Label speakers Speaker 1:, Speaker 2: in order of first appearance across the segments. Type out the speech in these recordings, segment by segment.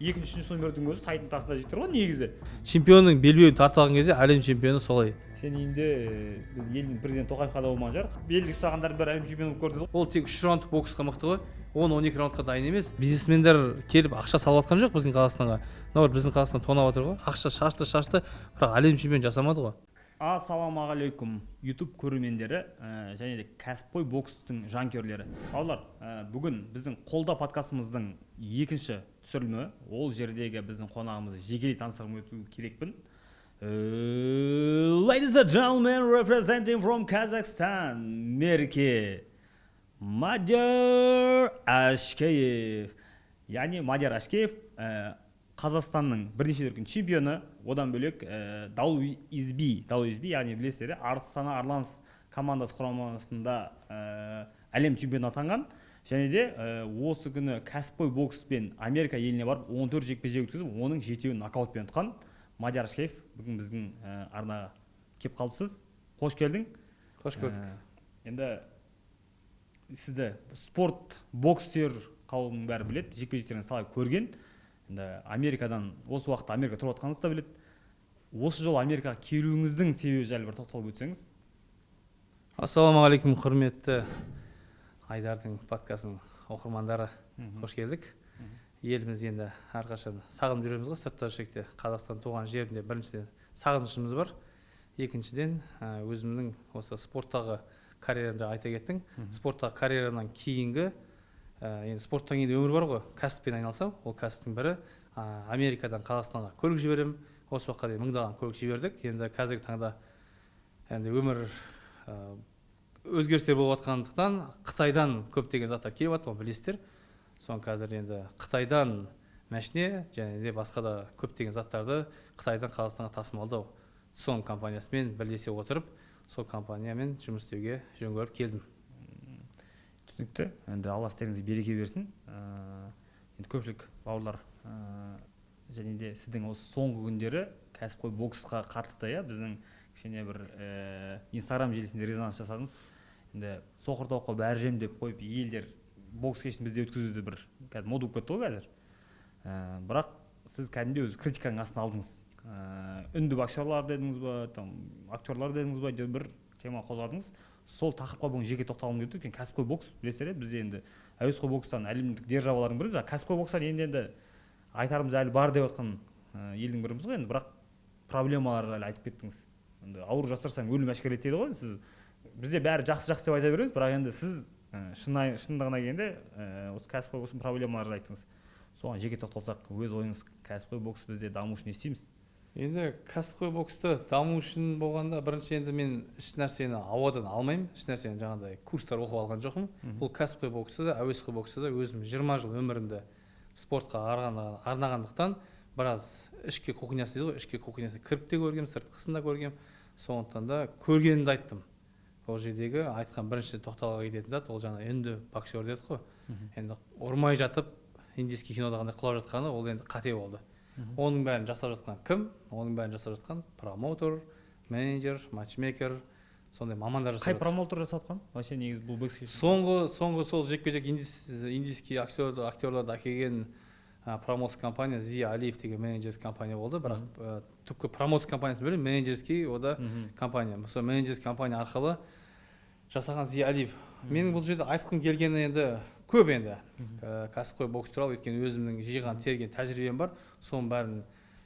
Speaker 1: екінші үшінші номердің өзі сайттың тасында жетіп тұр ғой негізі.
Speaker 2: Чемпионның белбеуін тартып алған кезде әлем чемпионы солай.
Speaker 1: Сен үйінде біз елдің президенті Тоқаевқа да болмаған шығар. Белді ұстағандар бір әлем чемпионы болып көрді.
Speaker 2: Ол тек 3 раундтық боксқа мықты ғой. 10-12 раундқа дайын емес. Бизнесмендер келіп ақша салып жатқан жоқ біздің Қазақстанға. Мына біздің Қазақстан тонап отыр ғой. Ақша шашты, бірақ әлем чемпион жасамады ғой.
Speaker 1: Ассалаумағалейкум YouTube көрермендері және де кәсіпқой бокстың жанкүйерлері. Бауырлар, бүгін біздің қолда подкастымыздың екінші түсірілімі. Ол жердегі біздің қонағымызды жекелей таныстырып өту керекпін. Ladies and gentlemen, representing from Kazakhstan, Мерке Мадияр Ашкеев. Яғни Мадияр Ашкеев Қазақстанның бірнеше дүркін чемпионы, одан бөлек WSB, яғни білесіздер, Астана Арланс командасы құрамасында әлем чемпионы атанған. Және де осы күні кәсіпқой бокспен Америка еліне барып 14 жекпе-жек өткізіп, оның 7-еуін нокаутпен ұтқан Мадияр Ашкеев бүгін біздің арнаға кеп қалыпсыз. Қош келдің.
Speaker 2: Қош көрдік.
Speaker 1: Енді сізді спорт, боксер қауымның бәрі біледі, жекпе-жектеріңізді талай көрген. Енді Америкадан осы уақытта Америка тұрып жатқаныңызды да біледі. Осы жолы Америкаға келуіңіздің себебі жайлы бір тоқталып өтсеңіз.
Speaker 2: Ассалаумағалейкум, құрметті Айдардың подкастының оқырмандары. Қош келдік. Еліміз енді әрқашан сағынып жүреміз ғой, сыртта жүрсекте. Қазақстан туған жерінде біріншіден сағынышымыз бар. Екіншіден өзімнің осы спорттағы карьерамды айта кеттің. Спорттағы карьерамнан кейінгі енді спорттан кейін өмір бар ғой, кәсіппен айналсам, ол кәсіптің бірі Америкадан Қазақстанға көлік жіберем. Осы уақытқа дейін мыңдаған көлік жібердік. Енді қазіргі таңда енді өмір өзгерістер болып жатқандықтан Қытайдан көптеген заттар келіп жатыр, білесіздер. Соң қазір енді Қытайдан мәшіне және де басқа да көптеген заттарды Қытайдан Қазақстанға тасымалдау соң компаниясымен бірлесе отырып, сол компаниямен жұмыс істеуге жөн көріп келдім.
Speaker 1: Түсінікті. Енді Алла істеріңізге береке берсін. Енді көпшілік бауырлар және де сіздің осы соңғы күндері кәсіпқой боксқа қатысты, біздің кішкене бір Инстаграм желісінде резонанс жасадыңыз. Енді соқыр тауыққа бәрі жем деп қойып, елдер бокс кешін бізде өткізуді бір мода болып кетті ғой қазір. Бірақ сіз кәдімгідей өз критиканың астына алдыңыз. Үнді боксерлар дедіңіз ба, актерлар дедіңіз ба, бір тема қозғадыңыз. Сол тақырыпқа бүгін жеке тоқталғым келді. Өйткені кәсіпқой бокс, білесіздер, бізде енді әуесқой бокстан әлемдік державалардың біріміз, кәсіпқой бокстан енді айтарымыз әлі бар деп жатқан елдің біріміз ғой. Енді бірақ проблемалар жайлы айтып кеттіңіз. Енді ауыр жасырсаң өлім әшкерелейді дейді ғой. Сіз бізде бәрі жақсы деп айта береміз, бірақ енді сіз шындығына келгенде осы кәсіпқой бокстың проблемаларын айттыңыз. Соған жеке тоқталсақ, өз ойыңыз, кәсіпқой бокс бізде даму үшін не істейміз?
Speaker 2: Енді кәсіпқой боксты даму үшін болғанда бірінші енді мен еш нәрсені ауадан алмаймын, еш нәрсені жаңағыдай курстар оқып алған жоқпын. Бұл кәсіпқой боксты да, әуесқой боксты да өзім 20 жыл өмірімді спортқа арнағандықтан біраз ішкі кухнясы дейді ғой, ішкі кухнясы кіріп те көргем, сыртқысын да көргем. Сондықтан да көргенімді айттым. Ол жердегі айтқан бірінші тоқталға кететін зат, ол жаңа үнді боксер дедік қой. Енді ұрмай жатып индийский кинода қандай құлап жатқаны, ол енді қате болды. Оның бәрін жасап жатқан кім? Оның бәрін жасап жатқан промоутер, менеджер, матчмейкер, сондай мамандар жасап жатыр.
Speaker 1: Қай промоутер жасап жатқан? Вообще негізі бұл бокс
Speaker 2: соңғы сол жекпе-жек индийский актерларды әкелген промоутер компания Зия Алиев деген менеджерский компания болды, бірақ түпкі промоутер компаниясын бөлек менеджерский ода компания. Сол менеджерский компания арқылы жасаған Зия Алиев. Менің бұл жерде айтқым келгені енді көп енді кәсіпқой бокс туралы, өйткені өзімнің жиған терген тәжірибем бар. Соның бәрін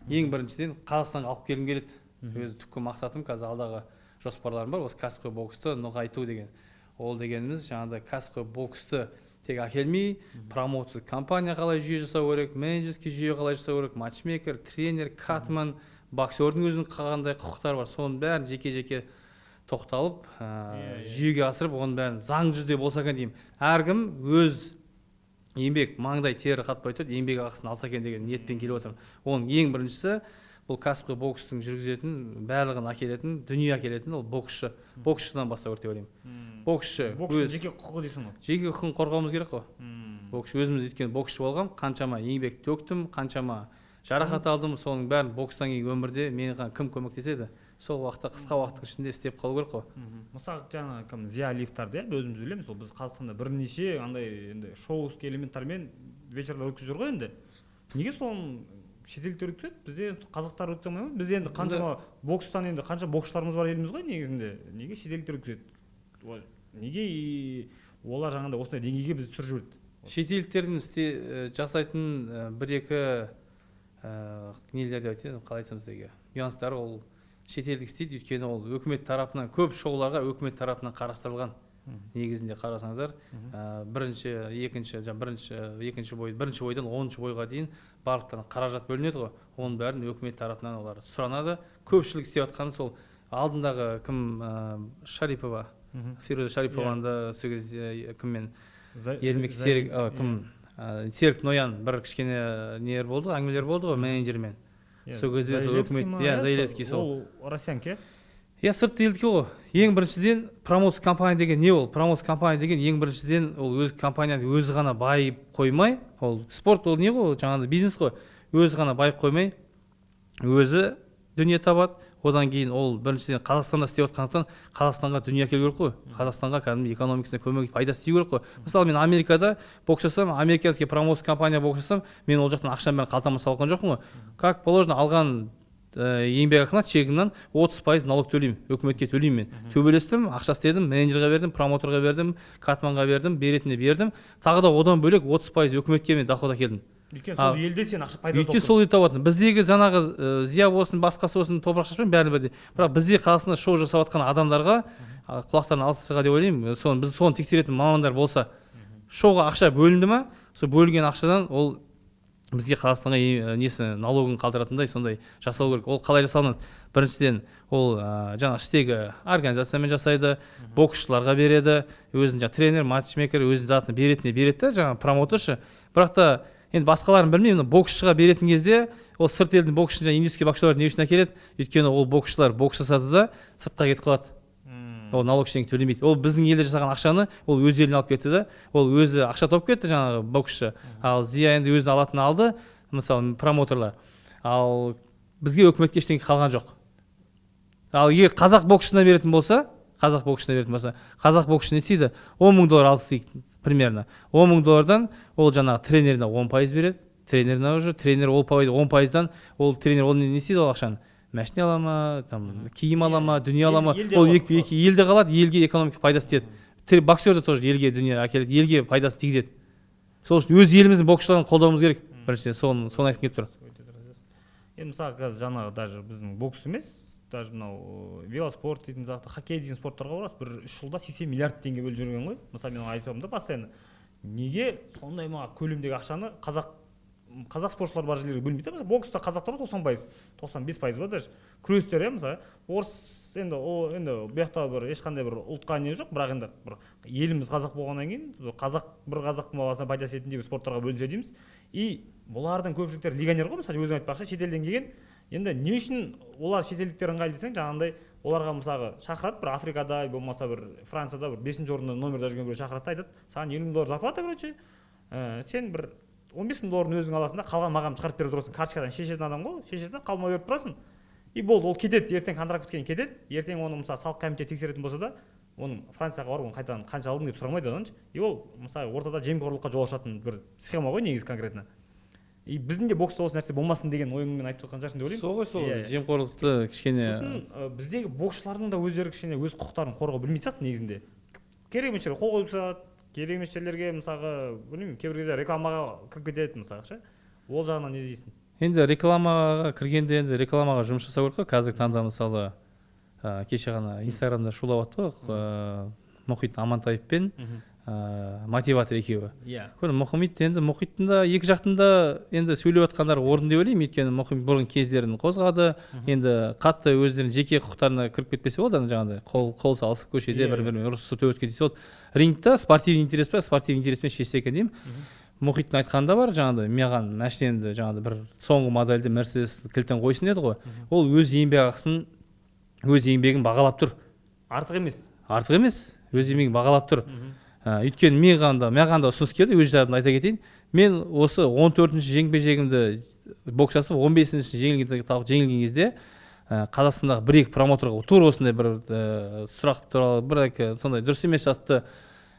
Speaker 2: ең біріншіден Қазақстанға алып келгім келеді. Өзі түпкі мақсатым қазір алдағы жоспарларым бар, осы кәсіпқой боксты нығайту деген. Ол дегеніміз жаңағыдай кәсіпқой боксты тек әкелмей, промоутер компания қалай жүйе жасау керек, менеджерский жүйе қалай жасау керек, матчмейкер, тренер, катман, боксердің өзінің қандай құқықтары бар, соның бәрін жеке-жеке тоқталып, жүйеге асырып, оның бәрін заң жүзде болса екен деймін. Әркім өз еңбек маңдай тері қатпай тұрып, еңбек ақысын алса екен деген ниетпен келіп отырмын. Оның ең біріншісі бұл кәсіпқой бокстың жүргізетін, барлығын әкелетін, дүние әкелетін ол боксшы. Боксшыдан бастау керек деп ойлаймын. Боксшы
Speaker 1: жеке құқығы дейсің ғой.
Speaker 2: Жеке құқығын қорғауымыз керек қой. Боксшы өзіміз өйткені боксшы болғам, қаншама еңбек төктім, қаншама жарақат алдым, соның бәрін бокстан кейін өмірде маған кім көмектеседі? Сол уақытта қысқа уақыттың ішінде істеп қалу керек қой.
Speaker 1: Мысалы жаңа Зия Алиевтарды өзіміз білеміз, ол біз Қазақстанда бірнеше андай енді шоу элементтармен вечерлар өткізіп жүр ғой енді. неге соны шетелдіктер өткізеді, бізде қазақтар өткізе алмай ма? Бізде енді қаншама бокстан енді қанша боксшыларымыз бар еліміз ғой негізінде. Неге шетелдіктер өткізеді? Неге олар жаңағыдай осындай деңгейге бізді түсіріп жіберді?
Speaker 2: Шетелдіктердің жасайтын бір-екі нелер деп айтайын, қалай айтсам сіздерге, нюанстары ол шетелдік істейді, өйткені ол өкімет тарапынан, көп шоуларға өкімет тарапынан қарастырылған. Негізінде қарасаңыздар, бірінші бойдан 10-шы бойға дейін барлықтарына қаражат бөлінеді ғой. Оның бәрін өкімет тарапынан олар сұранады. Көпшілік істеп жатқаны сол алдындағы кім, Шарипова, Фируза Шарипованы сол кезде кіммен, Ермек Серік, Серік Ноян бір кішкене нелер болды, әңгімелер болды ғой менеджермен. Сол кезде сол өкімет, Заилевский сол.
Speaker 1: Ол россиянке.
Speaker 2: Сыртқы елдікі ғой. Ең біріншіден промоутер компания деген не ол? Промоутер компания деген ең біріншіден ол өз компанияны өзі ғана байып қоймай, ол спорт ол не ғой? Жаңағыдай бизнес қой. Өзі ғана байып қоймай, өзі дүние табады. Одан кейін ол біріншіден Қазақстанда істеп жатқандықтан Қазақстанға дүние әкелу керек қой. Қазақстанға кәдімгі экономикасына көмек пайдасы тию керек қой. Мысалы мен Америкада бокс жасасам, американский промоутер компания бокс жасасам, мен ол жақтан ақшаны бәрін қалтама салып алған жоқпын ғой. Как положено алған еңбекақына чегімнен 30% налог төлеймін, өкіметке төлеймін мен. Төбелестім, ақша істедім, менеджерге бердім, промоутерға бердім, катманға бердім, беретіне бердім. Тағы да одан бөлек 30% өкіметке мен доход әкелдім.
Speaker 1: Өйткені сол елде сен ақша пайда
Speaker 2: тауып. Өйткені сол елде табатын. Біздегі жаңағы Зия болсын, басқасы болсын, топырақ шашпен бәрі бірдей. Бірақ бізде Қазақстанда шоу жасап жатқан адамдарға құлақтарын алсыға деп ойлаймын. Біз соны тексеретін мамандар болса, шоуға ақша бөлінді ма? Сол бөлінген ақшадан ол бізге Қазақстанға несі налогын қалдыратындай сондай жасау керек. Ол қалай жасалынады? Біріншіден ол жаңа іштегі организациямен жасайды, боксшыларға береді, өзін жаңа тренер, матчмейкер өзінің затына беретіне береді, жаңа промоутерші. Бірақ та енді басқаларын білмеймін, боксшыға беретін кезде ол сырт елдің боксшыны жаңа индийский боксшылар не үшін әкеледі? Өйткені ол боксшылар бокс жасады да сыртқа кетіп қалады. Ол налог ештеңе төлемейді. Ол біздің елде жасаған ақшаны ол өз еліне алып кетті да. Ол өзі ақша тауып кетті жаңағы боксшы. Ал Зия енді өзі алатын алды, мысалы промоутерлар. Ал бізге өкіметке ештеңе қалған жоқ. Ал егер қазақ боксшысына беретін болса, қазақ боксшы не істейді? $10,000 алды дейді примерно. $10,000 ол жаңағы тренеріне 10% береді. Тренеріне уже тренер ол 10%-дан ол тренер ол не істейді ол ақшаны? Мәшіне ала ма, киім ала ма, дүние ала ма, ол екі елде қалады, елге экономика пайдасы тиеді. Боксер де тоже елге дүние әкеледі, елге пайдасы тигізеді. Сол үшін өз еліміздің боксшыларын қолдауымыз керек. Біріншіден соны айтқым келіп тұр.
Speaker 1: Енді мысалы қазір жаңағы даже біздің бокс емес, даже мынау велоспорт дейтін зақты, хоккей дейтін спорттарға барасыз, бір 3 жылда 80 миллиард теңге бөліп жүрген ғой. Мысалы мен айтамын да постоянно, неге сондай көлемдегі ақшаны қазақ спортшылар бар жерлерге бөлмейді? Мысалы бокста қазақтар 90%, 95% ба даже. Күрестер мысалы орыс енді бұяқта бір ешқандай бір ұлтқа не жоқ, бірақ енді бір еліміз қазақ болғаннан кейін қазақтың баласына пайдасы етіндегі спорттарға бөлінсе дейміз. И бұлардың көпшіліктері легионер ғой, мысалы өзің айтпақшы, шетелден келген. Енді не үшін олар шетелдіктер ыңғайлы десең, жаңағындай оларға мысалы шақырады, бір Африкада болмаса бір Францияда бір 5-ші орында номерда жүрген біреу шақырады, айтады, саған $20 зарплата, короче, сен бір $15,000 өзің аласың да, қалған маған шығарып беріп тұрасың, карточкадан шешетін адам ғой, шешеді, қалма беріп тұрасың. И болды, ол кетеді, ертең контракт біткеннен кетеді, ертең оны мысалы салық комитеті тексеретін болса да, оның Францияға барып, оны қайтадан қанша алдың деп сұрамайды одан. И ол мысалы ортада жемқорлыққа жол ашатын бір схема ғой негізі конкретно. И біздің де бокста осы нәрсе болмасын деген ойыңмен айтып жатқан шығарсың деп ойлаймын.
Speaker 2: Сол ғой, сол жемқорлықты кішкене.
Speaker 1: Сосын біздегі боксшылардың да өздері кішкене өз құқықтарын қорғау білмейді сияқты негізінде. Керек емес жерлерге қол қойып тастады, керек емес жерлерге мысалға білмеймін, кейбір кезде рекламаға кіріп кетеді мысалға ше. Ол жағынан не дейсің?
Speaker 2: Енді рекламаға кіргенде енді рекламаға жұмыс жасау керек қой. Қазіргі таңда мысалы кеше ғана Инстаграмда шулап жатты ғой, Мұхит Амантаев пен мотиватор екеуі. Мұхит енді Мұхиттың да екі жақтың да енді сөйлеп жатқандары орын деп ойлаймын, өйткені Мұхит бұрын кездерін қозғады, енді қатты өздерінің жеке құқықтарына кіріп кетпесе болды, жаңағыдай қол салысып көшеде бір-бірімен ұрысып төбелесіп кетсе болды. Рингта спортивный интерес па, спортивный интереспен шешсе екен деймін. Мұхиттың айтқаны да бар, жаңағыдай маған машинемді жаңағыдай бір соңғы модельді Мерседес кілтін қойсын деді ғой. Ол өз еңбекақысын, өз еңбегін бағалап тұр.
Speaker 1: Артық емес,
Speaker 2: өз еңбегін бағалап тұр. Өйткені маған да ұсыныс келді, өз жағымды айта кетейін. Мен осы 14-ші жеңбе-жегімді бокс жасап, 15-ші жеңілген кезде Қазақстандағы бір-екі промоутерға тура осындай бір сұрақ туралы бір-екі сондай дұрыс емес жасты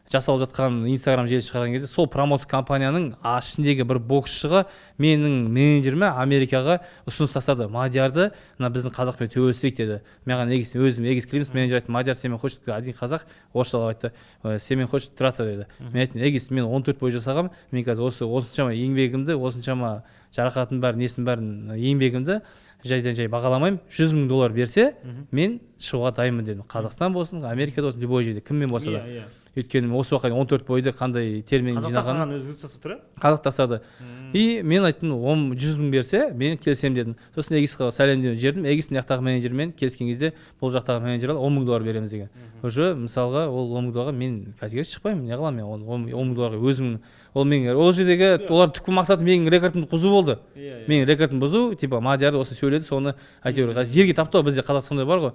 Speaker 2: жасалып жатқан Instagram желісі шығарған кезде сол промоутер компанияның ішіндегі бір боксшыға менің менеджеріме Америкаға ұсыныс тастады. Мадиярды мына біздің қазақпен төбелестірейік деді. Маған өзім егіз климс менеджер айтты, Мадияр сенімен хочет, один қазақ орысшалап айтты, сенімен хочет драться деді. Мен айттым, егіз мен 14 бой жасағам, мен қазір осыншама еңбегімді, осыншама жарақатын бәрін, несін бәрін, еңбегімді жайдан жай бағаламаймын, $100,000 берсе, мен шығуға дайынмын дедім. Қазақстан болсын, Америкада болсын, любой жерде, кіммен болса да. Өйткені осы уақытқа 14 бойды қандай термин жинаған. Қазақ тастады. И мен айттым, 100,000 берсе, мен келсем дедім. Сосын Егисқа сәлемдеу жердім. Егис мына жақтағы менеджермен келіскен кезде бұл жақтағы менеджер $10,000 береміз деген. Уже мысалға ол $10,000 мен категориясы шықпаймын. Не қыламын мен $10,000 өзім ол жердегі олар түпкі мақсаты менің рекордымды бұзу болды. Менің рекордымды бұзу, типа Мадиярды осы сөйледі, соны әйтеуір жерге таптау, бізде Қазақстанда бар ғой.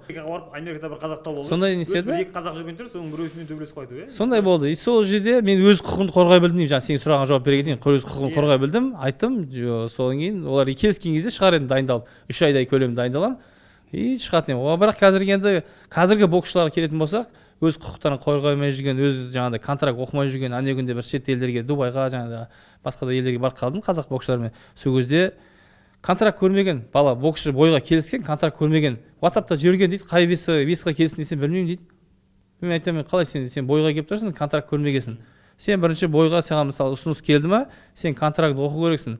Speaker 1: Америкада бір қазақ тауып алды.
Speaker 2: Сондай не істеді?
Speaker 1: Екі қазақ жүргендер, соның біреусімен төбелесіп қайтты, иә?
Speaker 2: Сондай болды. И сол жерде мен өз құқығымды қорғай білдім деймін. Жаңа сенің сұрағыңа жауап бере кетейін. Өз құқығымды қорғай білдім. Айттым, содан кейін олар келіскен кезде шығар едім дайындалып, 3 айдай көлемде дайындаламын. И шығатын едім. Бірақ қазіргі боксшыларға келетін болсақ, өз құқықтарын қорғамай жүрген, өз жаңағыдай контракт оқымай жүрген, ана күнде бір шет елдерге, Дубайға, жаңағыдай басқа да елдерге барып қалдым қазақ боксшылармен. Сол кезде контракт көрмеген бала боксшы бойға келіскен, контракт көрмеген. WhatsAppта жүрген дейді, қай весқа келсін десем білмеймін дейді. Мен айтамын, қалай сен бойға келіп тұрсың, контракт көрмегенсің. Сен бірінші бойға саған мысалы ұсыныс келді ма, сен контракт оқу керексің.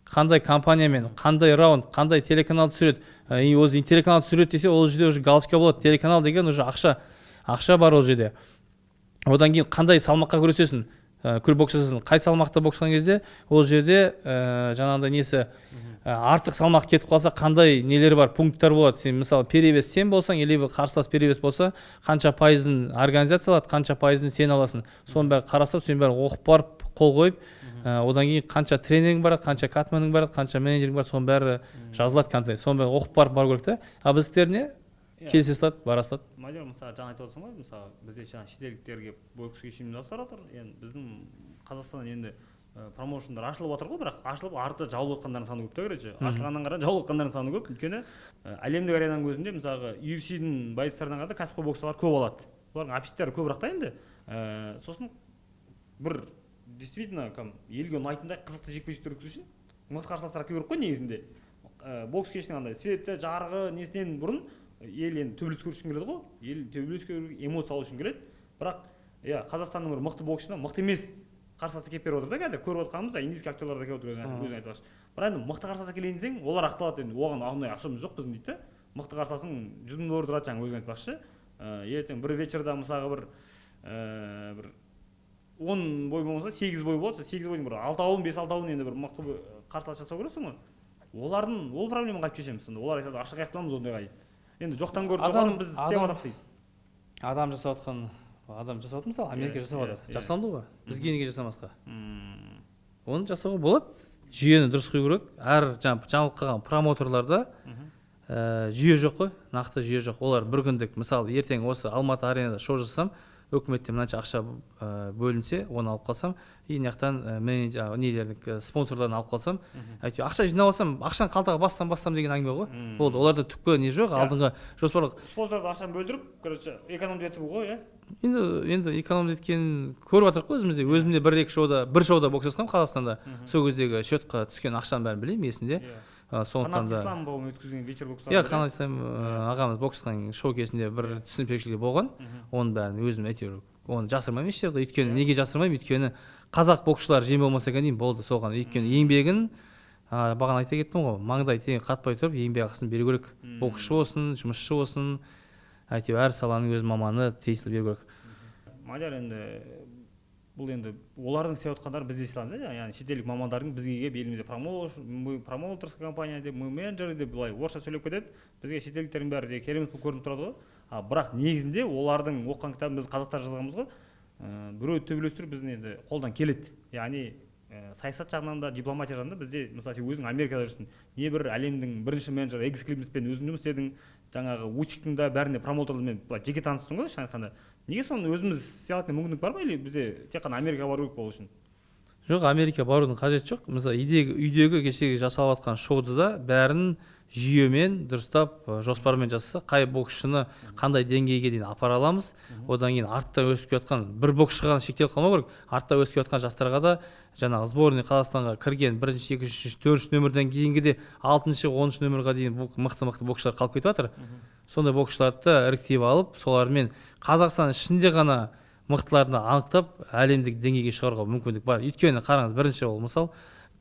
Speaker 2: Қандай компаниямен, қандай раунд, қандай телеканал түсіреді. И өзі телеканал түсіреді десе, ол жерде уже галочка болады. Телеканал деген уже ақша бар ол жерде. Одан кейін қандай салмаққа күресесің, бокс жасасың. Қай салмақта боксқан кезде ол жерде жаңағыдай несі артық салмақ кетіп қалса қандай нелер бар, пункттар болады. Сен мысалы перевес сен болсаң, или қарсылас перевес болса, қанша пайызын организация алады, қанша пайызын сен аласың. Соның бәрі қарастырып, сен бәрі оқып барып, қол қойып, одан кейін қанша тренерің бар, қанша катманың бар, қанша менеджерің бар, соның бәрі жазылады контент. Соның бәрі оқып бару керек та. А біздіктеріне келісе салады, бара салады.
Speaker 1: Мадияр, мысалы жаңа айтып отырсың ғой, мысалы бізде жаңа шетелдіктерге бокс кешімін жасап жатыр. Енді біздің Қазақстаннан енді промоушндар ашылып жатыр ғой, бірақ ашылып арты жабылып жатқандардың саны көп та, короче. Ашылғаннан қарай жабылып жатқандардың саны көп. Өйткені әлемдік аренаның өзінде мысалға UFC-дің бойцтарынан қарағанда кәсіпқой боксшылар көп алады. Олардың аппетиттері көбірек та енді. Сосын бір действительно елге ұнайтындай қызықты жекпе-жектер өткізу үшін мықты қарсыластар келу керек қой негізінде. Бокс кешінің андай светі, жарығы, несінен бұрын ел енді төбелес көру үшін келеді ғой. Ел төбелес көру, эмоция алу үшін келеді. Бірақ Қазақстанның бір мықты боксшысына мықты емес қарсыласы келіп беріп отыр да, қазір көріп отқанымыз индийский актерлар да келіп отыр, өзің айтпақшы. Бірақ енді мықты қарсыласы келейін десең, олар ақталады енді. Оған ондай ақшамыз жоқ біздің дейді да. Мықты қарсыласың $100,000 тұрады, жаңа өзің айтпақшы. Ертең бір вечерда мысалға бір 10 бой болмаса 8 бой болады. 8 бойдың бір 6-ауын, 5-6-ауын енді бір мықты қарсылас жасау керексің ғой. Ол проблеманы қайтып шешеміз сонда. Олар айтады, ақша қаяқтан аламыз ондайға. Енді жоқтан көріп жоғары біз істеп жатырмық дейді.
Speaker 2: Адам жасап отыр, мысалы Америка жасап жатыр. Жасалды ғой. Бізге неге жасамасқа? Оны жасауға болады. Жүйені дұрыс қою керек. Әр жаңалық қалған промоутерларда жүйе жоқ қой, нақты жүйе жоқ. Олар бір күндік, мысалы ертең осы Алматы аренада шоу жасасам, өкіметтен мынанша ақша бөлінсе, оны алып қалсам, и мынаяқтан спонсорларын алып қалсам, әйтеуір ақша жинап алсам, ақшаны қалтаға бассам деген әңгіме ғой. Болды, оларда түпкі не жоқ, алдыңғы жоспарлық.
Speaker 1: Спонсорларды ақшаны бөлдіріп, короче, экономия етіп ғой,
Speaker 2: Енді экономия еткенін көріп жатырық қой өзімізде. Өзімде бір шоуда бокс жасқам Қазақстанда. Сол кездегі счетқа түскен ақшаның бәрін білемін есімде.
Speaker 1: Қанат Ислам болған өткізген вечер бокстар.
Speaker 2: Қанат Ислам ағамыз боксқан шоу кезінде бір түсінбеушілік болған. Оның бәрін өзім әйтеуір оны жасырмаймын еш жерде. Өйткені неге жасырмаймын? Өйткені қазақ боксшылар жем болмаса дейін болды соған. Өйткені еңбегін бағана айта кеттім ғой, маңдай тең қатпай тұрып еңбек ақысын беру керек. Боксшы болсын, жұмысшы болсын, әйтеуір әр саланың өз маманы тиесілі беру керек.
Speaker 1: Мадияр, енді бұл енді олардың істеп отқандары бізде істеледі, яғни шетелдік мамандардың бізге келіп елімізде промоутерская компания деп, менеджер деп былай орысша сөйлеп кетеді. Бізге шетелдіктердің бәрі де керемет болып көрініп тұрады ғой. Бірақ негізінде олардың оқыған кітабын біз қазақтар жазғанбыз ғой. Біреу төбелестіру біздің енді қолдан келеді. Яғни саясат жағынан да, дипломатия жағынан да бізде, мысалы сен өзің Америкада жүрсің, не бір әлемнің бірінші менеджері Егис Климспен өзің жұмыс істедің, жаңағы Усиктің да бәріне промоутерлермен жеке таныстың ғой, шын айтқанда. Неге соны өзіміз істей алатын мүмкіндік бар ма, или бізде тек қана Америкаға бару керек болу үшін?
Speaker 2: Жоқ, Америка барудың қажеті жоқ. Мысалы үйдегі кешегі жасалып жатқан шоуды да бәрін жүйемен дұрыстап жоспармен жасаса қай боксшыны қандай деңгейге дейін апара аламыз. Одан кейін артта өсіп жатқан бір боксшыға шектеліп қалмау керек. Артта өсіп жатқан жастарға да жаңағы сборный Қазақстанға кірген 1-ші, 2-ші, 4-ші нөмірден кейінгі де 6-ші, 10-ші нөмірге дейін мықты боксшылар қалып кетіп жатыр. Сондай боксшыларды іріктеп алып, солармен Қазақстан ішінде ғана мықтыларды анықтап әлемдік деңгейге шығаруға мүмкіндік бар. Өйткені қараңыз, бірінші ол мысал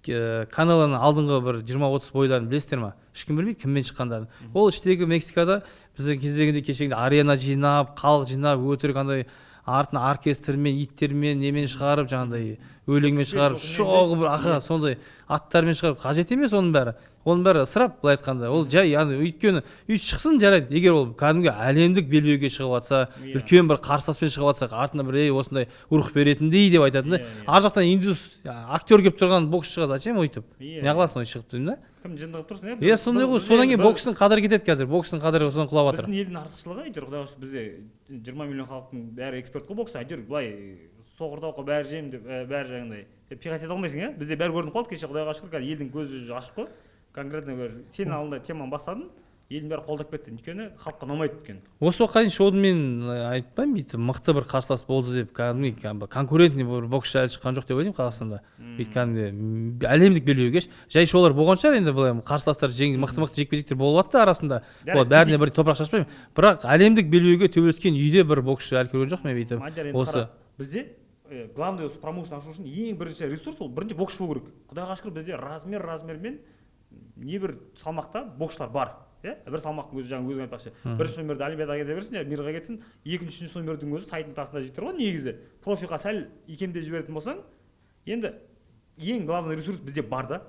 Speaker 2: Канелоның алдыңғы бір 20-30 бойларын білесіздер ма? Ешкім білмейді кіммен шыққандарын. Ол іштегі Мексикада біздің кездегенде кешегінде арена жинап, халық жинап, өтірік андай артына оркестрмен, иттермен, немен шығарып, жаңағыдай өлеңмен шығарып, шоғы бір аха сондай аттармен шығарып қажет емес оның бәрі. Оның бәрі ысырап, былай айтқанда. Ол жай яғни өйткені үй шықсын жарайды. Егер ол кәдімгі әлемдік белбеуге шығып жатса, үлкен бір қарсыласпен шығып жатса, артына бір осындай рух беретіндей деп айтатындай. Ар жақтан индус актер келіп тұрған боксшыға зачем өйтіп? Не қыласың ой шығып деймін да?
Speaker 1: Кім жындығып тұрсын, иә?
Speaker 2: Сондай ғой, содан кейін бокстың қадірі кетеді қазір. Бокстың қадірі содан құлап жатыр.
Speaker 1: Біздің елдің артықшылығы әйтеуір құдай қаласа бізде 20 миллион халықтың бәрі эксперт қой бокста. Әйтеуір былай соғырдауға бәрі жеймін деп бәрі жаңағыдай пихать ете алмайсың, иә? Бізде бәрі көрініп қалды кеше, құдайға шүкір, қазір елдің көзі ашық қой. Конкретно бір сен алдында теманы бастадың, елдің бәрі қолдап кетті. Өйткені халыққа ұнамайды өйткені.
Speaker 2: Осы уақытқа дейін шоуды мен айтпаймын, бүйтіп мықты бір қарсылас болды деп, кәдімгі конкурентный бір боксшы әлі шыққан жоқ деп ойлаймын Қазақстанда. Өйткені әлемдік белбеуге жай шоулар болған шығар енді, былай қарсыластар мықты жекпе-жектер болып жатты арасында. Ол бәріне бір топырақ шашпаймын. Бірақ әлемдік белбеуге төбелескен үйде бір боксшы әлі көрген жоқпын мен бүйтіп. Осы
Speaker 1: бізде главный осы промоушн ашу үшін ең бірінші ресурс ол бірінші боксшы болу керек. Құдайға шүкір бізде размермен небір салмақта боксшылар бар. Бір салмақтың өзі жаңа өзің айтпақшы. Бірінші нөмірді Олимпиадаға кете берсін, мирға кетсін. Екінші, үшінші нөмірдің өзі сайдың тасында жетер ғой негізі. Профиға сәл икемде жіберетін болсаң, енді ең главный ресурс бізде бар да.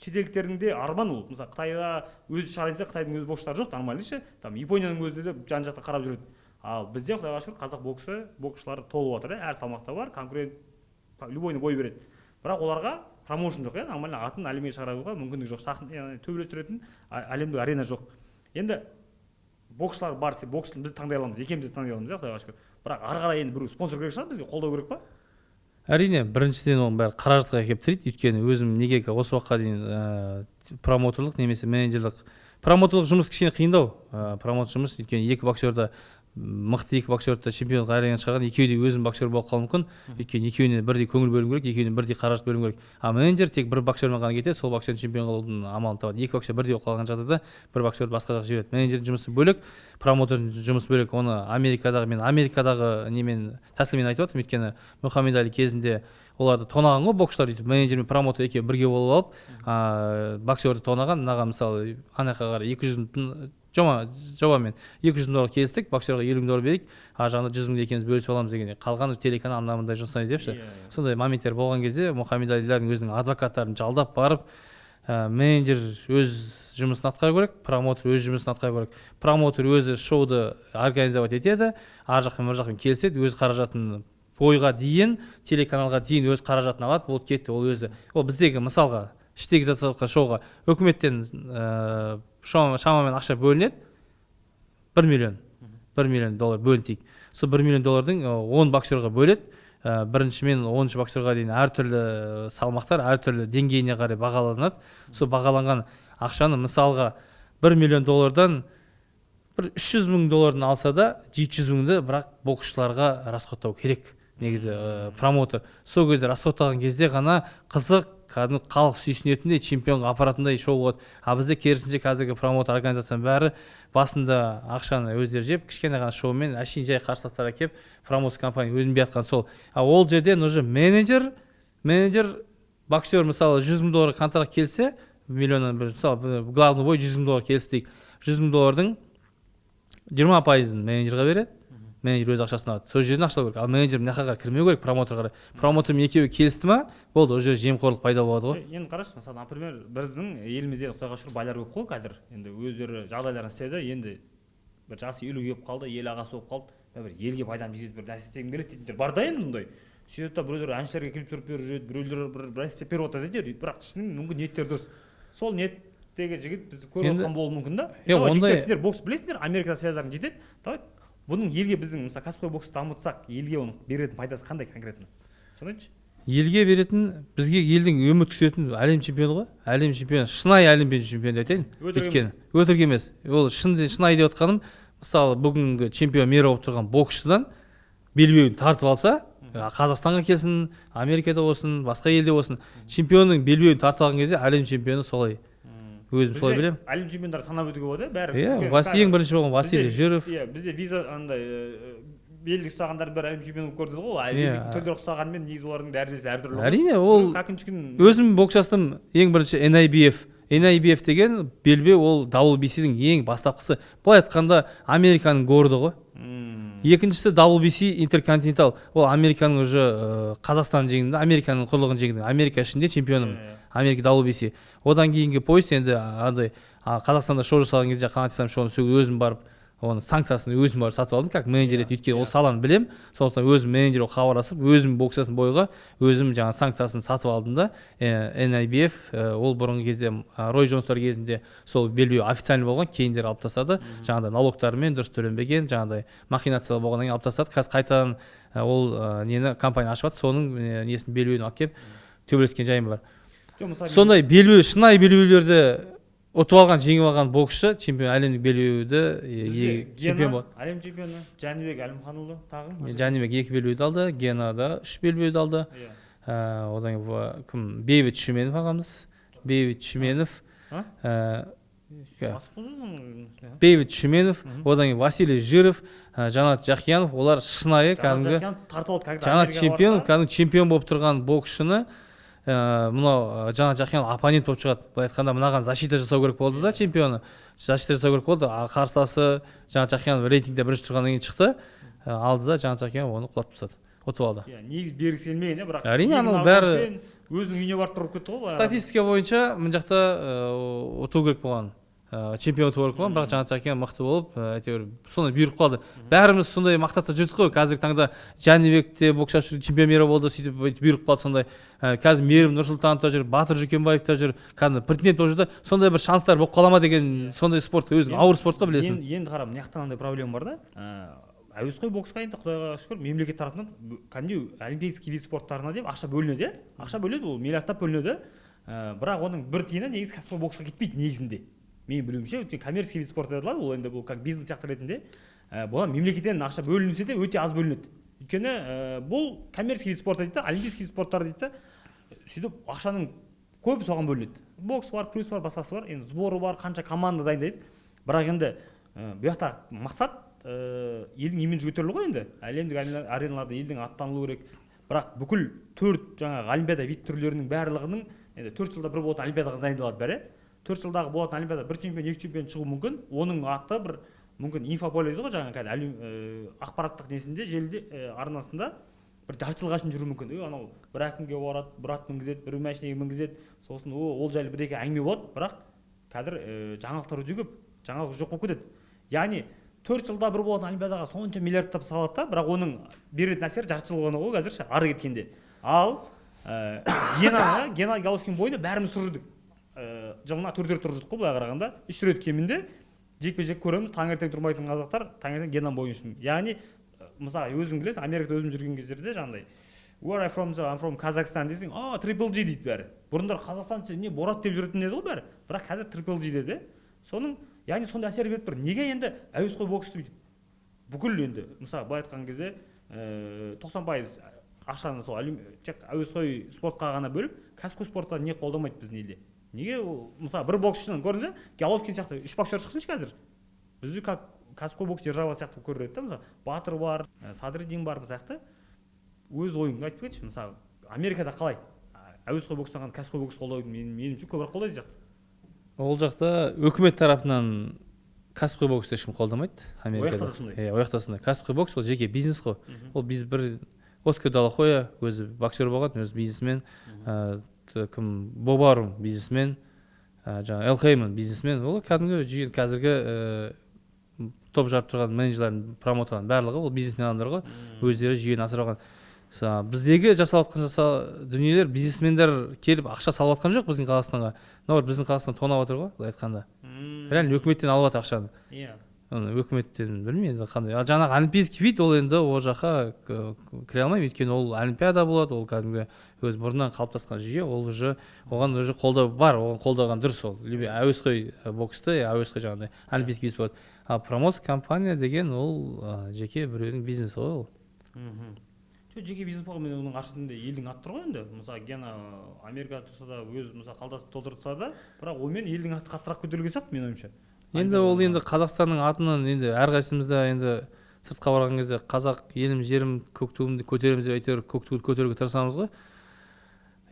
Speaker 1: Шетелдіктердің де арман ол. Мысалы Қытайда өзі шығарайынса, Қытайдың өзі боксшылары жоқ, нормально ше. Там Японияның өзінде де жан жақта қарап жүреді. Ал бізде құдайға шүкір қазақ боксшылары толып жатыр, әр салмақта бар, конкурент любойны бой береді. Бірақ оларға промоушн жоқ, нормально атын әлемге шығаруға мүмкіндік жоқ, төбелестіретін әлемдік арена жоқ. Енді боксшылар бар, боксшыны біз таңдай аламыз, екеуміз таңдай аламыз, құдайға шүкір. Бірақ ары қарай енді бір спонсор керек шығар, бізге қолдау керек па?
Speaker 2: Әрине, біріншіден оның бәрі қаражатқа келіп тірейді. Өйткені өзім неге осы уақытқа дейін промоторлық немесе менеджерлік жұмыс кішкене қиындау. Промоутер жұмыс, өйткені екі боксерді мықты екі боксерді чемпиондық аренаға шығарған, екеуі де өзінің боксер болып қалуы мүмкін. Өйткені екеуіне бірдей көңіл бөлу керек, екеуіне бірдей қаражат бөлу керек. А менеджер тек бір боксермен ғана кетеді, сол боксердің чемпион қылудың амалын табады. Екі боксер бірдей болып қалған жағдайда бір боксерді басқа жаққа жібереді. Менеджердің жұмысы бөлек, промоутердің жұмысы бөлек. Оны Америкадағы немен тәсілмен айтып жатырмын, өйткені Мұхаммед Али кезінде оларды тонаған ғой боксшылар, өйтіп менеджер мен промоутер екеуі бірге болып алып, боксерді тонаған. Мынаға мысалы анаққа қарай 200 жобамен $200 келістік, боксерға $50 берейік, ар жағында $100 екеуміз бөлісіп аламыз дегенде. Қалған телеканал мынандай жұмыстан іздепші. Сондай моменттер болған кезде Мұхаммед Алилердің өзінің адвокаттарын жалдап барып, менеджер өз жұмысын атқару керек, промоутер өз жұмысын атқару керек. Промоутер өзі шоуды организовать етеді, ар жақпен бір жақпен келіседі, өз қаражатын бойға дейін, телеканалға дейін өз қаражатын алады, болып кетті. Ол өзі, ол біздегі мысалға іштегі жасалған шоуға үкіметтен шамамен ақша бөлінеді, $1 миллион бөлінтейік. Сол $1 миллион 10 боксерға бөледі. Бірінші мен 10-шы боксерға дейін әртүрлі салмақтар, әртүрлі деңгейіне қарай бағаланады. Сол бағаланған ақшаны мысалға $1 миллион бір $300,000 алса да, $700,000 бірақ боксшыларға расходтау керек. Негізі промоутер сол кезде расходтаған кезде ғана қызық, кәдімгі халық сүйсінетіндей, чемпионға апаратындай шоу болады. А бізде керісінше қазіргі промоутер организацияның бәрі басында ақшаны өздері жеп, кішкене ғана шоумен әшейін жай қарсыластар әкеп, промоутер компания өнбей жатқан сол. А ол жерден уже менеджер боксер мысалы $100,000 контракт келсе, миллионнан бір мысалы главный бой $100,000 келістік. $100,000 20%-ын менеджерға береді. Менеджер өз ақшасын алады. Сол жерден ақша керек. Ал менеджер мына жаққа кірмеу керек, промоутерға. Промоутермен екеуі келісті ма, болды, ол жерде жемқорлық пайда болады ғой.
Speaker 1: Енді қарашы, мысалы, например, біздің елімізде құдайға шүкір байлар көп қой қазір. Енді өздері жағдайларын істеді, енді бір жасы 50 келіп қалды, ел ағасы болып қалды. Бір елге пайдам тигізіп бір нәрсе істегім келеді дейтіндер бар да енді мұндай. Сөйтіп та біреулер әншілерге келіп тұрып беріп жүреді, біреулер бір істеп беріп отыр дейді, бірақ шынымен мүмкін ниеттері дұрыс. Сол ниеттегі жігіт бізді көріп отқан болуы мүмкін да. Жігіттер бокс білесіңдер, Америкада связьдарын жетеді. Давай бұның елге біздің мысалы кәсіпқой боксты дамытсақ, елге оның беретін пайдасы қандай конкретно? Соны айтшы.
Speaker 2: елге беретін, бізге елдің үміт күтетін әлем чемпионы ғой. Әлем чемпионы, шынайы әлем чемпионы айтайын. Өтірік емес. Ол шынайы деп отқаным, мысалы бүгінгі чемпион мира болып тұрған боксшыдан белбеуін тартып алса, Қазақстанға келсін, Америкада болсын, басқа елде болсын, чемпионның белбеуін тартып алған кезде әлем чемпионы солай. Өзім солай білемін.
Speaker 1: Әлем чемпиондары санап өтуге болады, бәрі.
Speaker 2: Ең бірінші болған Василий Жиров.
Speaker 1: Бізде виза андай белгі ұстағандардың бәрі әлем чемпионы болып көрді ғой. Түрлері ұқсағанмен негізі олардың дәрежесі әртүрлі.
Speaker 2: Әрине, ол өзім боксшастым ең бірінші NIBF деген белбеу, ол WBC-дің ең бастапқысы. Былай айтқанда Американың горды ғой. Екіншісі WBC Intercontinental, ол Американың уже Қазақстан жеңді, Американың құрлығын жеңді. Америка ішінде чемпионым. Америка WBC. Одан кейінгі пояс енді андай Қазақстанда шоу жасалған кезде қанат ислам шоуын өзім барып, оның санкциясын өзім барып сатып алдым, как менеджер ет, өйткені ол саланы білем. Сондықтан өзім менеджерге хабарласып, өзім боксасын бойға өзім жаңа санкциясын сатып алдым да. NIBF ол бұрынғы кезде Рой Джонстар кезінде сол белбеу официально болған, кейіндері алып тастады. Жаңағыдай налогтарымен дұрыс төленбеген, жаңағыдай махинация болғаннан кейін алып тастады. Қазір қайтадан ол нені компания ашып жатыр, соның несін белбеуін алып келіп төбелескен жайым бар. Сондай белбеу, шынайы белбеулерді ұтып алған, жеңіп алған боксшы чемпион, әлемдік белбеуді чемпион болды.
Speaker 1: Әлем чемпионы Жәнібек Әлімханұлы тағы.
Speaker 2: Жәнібек 2 белбеуді алды, Гена да 3 белбеуді алды. Одан кім? Бейбіт Шүменов ағамыз. Бейбіт Шүменов. Бейбіт Шүменов, одан Василий Жиров, Жанат Жақиянов, олар шынайы кәдімгі Жанат чемпион, кәдімгі чемпион болып тұрған боксшыны мынау Жанат Жақиянов оппонент болып шығады. Былай айтқанда мынаған защита жасау керек болды да, чемпионы. Защита жасау керек болды. Қарсыласы Жанат Жақиянов рейтингде бірінші тұрғаннан кейін шықты. Алды да Жанат Жақиянов оны құлатып тастады. Ұтып алды.
Speaker 1: Негіз бергісі келмеген, бірақ
Speaker 2: әрине анау бәрі
Speaker 1: өзінің үйіне барып тұрып кетті ғой.
Speaker 2: Статистика бойынша мына жақта ұту керек болған. Чемпион ұту керек болған, бірақ Жанат Жақиянов мықты болып, әйтеуір сондай бұйырып қалды. Бәріміз сондай мақтатса жүрдік қой. Қазіргі таңда Жәнібекте боксшы чемпион мира болды, сөйтіп бұйырып қалды сондай. Қазір Мерім Нұрсұлтанов та жүр, Батыр Жүкенбаев та жүр, кәдімгі претендент болып жүрді. Сондай бір шанстар болып қала ма деген сондай спорт, өзің ауыр спортқа білесің.
Speaker 1: Енді қарап, мына жақтан андай проблема бар да. Әуесқой боксқа енді Құдайға шүкір мемлекет тарапынан кәдімгідей олимпийский вид спорттарына деп ақша бөлінеді. Ақша бөлінеді, ол миллиардтап бөлінеді. Бірақ оның бір тиыны негізі кәсіпқой боксқа кетпейді негізінде. Менің білуімше, өйткені коммерческий вид спорт айтылады, ол енді бұл как бизнес сияқты ретінде. Бұған мемлекеттен ақша бөлінсе де өте аз бөлінеді. Өйткені бұл коммерческий вид спорт дейді, олимпийский вид спорттар дейді. Сөйтіп ақшаның көбі соған бөлінеді. Бокс бар, күрес бар, басқасы бар, енді сборы бар, қанша команда дайындайды. Бірақ енді бұл жақта мақсат елдің имиджі көтерілу ғой енді. Әлемдік ареналарда елдің аттанылуы керек. Бірақ бүкіл 4 жаңағы олимпиада вид түрлерінің барлығының енді 4 жылда бір болатын олимпиадаға дайындалады бәрі. 4 жылдағы болатын олимпиада бір чемпион, 2 чемпион шығуы мүмкін. Оның аты бір мүмкін инфополе дейді ғой жаңағы ақпараттық несінде, желіде арнасында бір жарты жылға шейін жүру мүмкін. Анау бір әкімге барады, бір ат мінгізеді, бір машинаға мінгізеді. Сосын ол жайлы бір екі әңгіме болады, бірақ қазір жаңалықтар өте көп, жаңалық жоқ болып кетеді. Яғни 4 жылда бір болатын олимпиадаға сонша миллиардтап салады да, бірақ оның беретін әсері жарты жыл ғана ғой қазір ары кеткенде. Ал Геннадий Головкин бойында бәріміз тұрдық. Жылына 4 рет тұрдық қой, былай қарағанда 3 рет кемінде жекпе-жек көреміз. Таңертең тұрмайтын қазақтар таңертең Геннадий бойын үшін. Яғни мысалы өзің білесің, Америкада өзім жүрген кездерде жаңағыдай Where I from? I'm from Kazakhstan десең, Triple G дейді бәрі. Бұрындар Қазақстан десе не Борат деп жүретін еді ғой бәрі. Бірақ қазір Triple G деді. Соның яғни сондай әсер беріп тұр. Неге енді әуесқой боксты бүйтіп бүкіл енді мысалы былай айтқан кезде 90% ақшаны сол тек әуесқой спортқа ғана бөліп, кәсіпқой спортта не қолдамайды біздің елде. Неге мысалы бір боксшының көрдіңіз, Головкин сияқты 3 боксер шықсыншы қазір. Бізді кәсіпқой бокс держава сияқты көреді да, мысалы Батыр бар, Садриддин бар сияқты. Өз ойыңды айтып кетші, мысалы Америкада қалай? Әуесқой бокстан кәсіпқой бокс қолдауды меніңше көбірек қолдайды сияқты.
Speaker 2: Ол жақта өкімет тарапынан кәсіпқой боксты ешкім қолдамайды Америкада. Ояқта сондай. Кәсіпқой бокс ол жеке бизнес қой. Ол біз бір Оскар Далахоя өзі боксер болған, өзі бизнесмен, кім Бобарум бизнесмен, жаңа Эл Хейман бизнесмен. Ол кәдімгі қазіргі топ жарып тұрған менеджерлердің, промоутерлердің барлығы ол бизнесмен адамдар ғой. Өздері жүйені асырып алған. Біздегі жасалып жатқан дүниелер бизнесмендер келіп ақша салып жатқан жоқ біздің Қазақстанға. Біздің Қазақстан тонап жатыр ғой, былай айтқанда. Реально өкіметтен алып жатыр ақшаны. өкіметтен білмеймін енді қандай. Ал жаңағы олимпийский вид ол енді ол жаққа кіре алмаймын, өйткені ол олимпиада болады, ол кәдімгі өз бұрыннан қалыптасқан жүйе, ол уже оған уже қолдау бар, оған қолдаған дұрыс. Ол әуесқой боксты, әуесқой жаңағыдай олимпийский вид болады. Ал промоутер компания деген ол жеке біреудің бизнесі ғой ол.
Speaker 1: Жеке бизнес болған, мен оның аршысында елдің аты тұр ғой енді. Мысалы Гена Америкада тұрса да, өз мысалы қалдасын толтырса да, бірақ онымен елдің аты қаттырақ көтерілген сияқты менің ойымша.
Speaker 2: Енді ол енді Қазақстанның атынан енді әрқайсымызда енді сыртқа барған кезде қазақ елім жерім көк туымды көтереміз деп әйтеуір көк туды көтеруге тырысамыз ғой.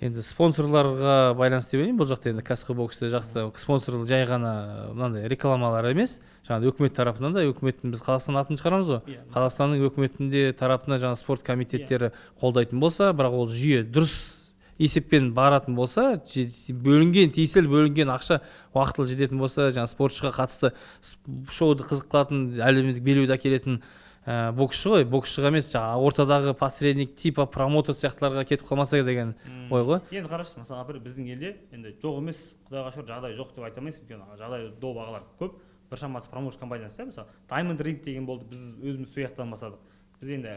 Speaker 2: Енді спонсорларға байланысты деп ойлаймын бұл жақта. Енді кәсіпқой бокста жақта спонсорлар жай ғана мынандай рекламалар емес, жаңағы үкімет тарапынан да, үкіметтің біз Қазақстан атын шығарамыз ғой. Қазақстанның үкіметінде тарапынан жаңағы спорт комитеттері қолдайтын болса, бірақ ол жүйе дұрыс есеппен баратын болса, бөлінген тиесілі бөлінген ақша уақытылы жететін болса, жаңағы спортшыға қатысты шоуды қызық қылатын, әлеуметтік белбеуді әкелетін боксшы ғой, боксшыға емес, жаңағы ортадағы посредник типа промоутер сияқтыларға кетіп қалмаса деген ой ғой.
Speaker 1: Енді қарашы, мысалы біздің елде енді жоқ емес, құдайға шүкір жағдай жоқ деп айта алмайсың, өйткені жағдай до бағалар көп. Бір шамасы промоушн компаниясы, мысалы Diamond Ring деген болды, біз өзіміз сояқтан бастадық. Біз енді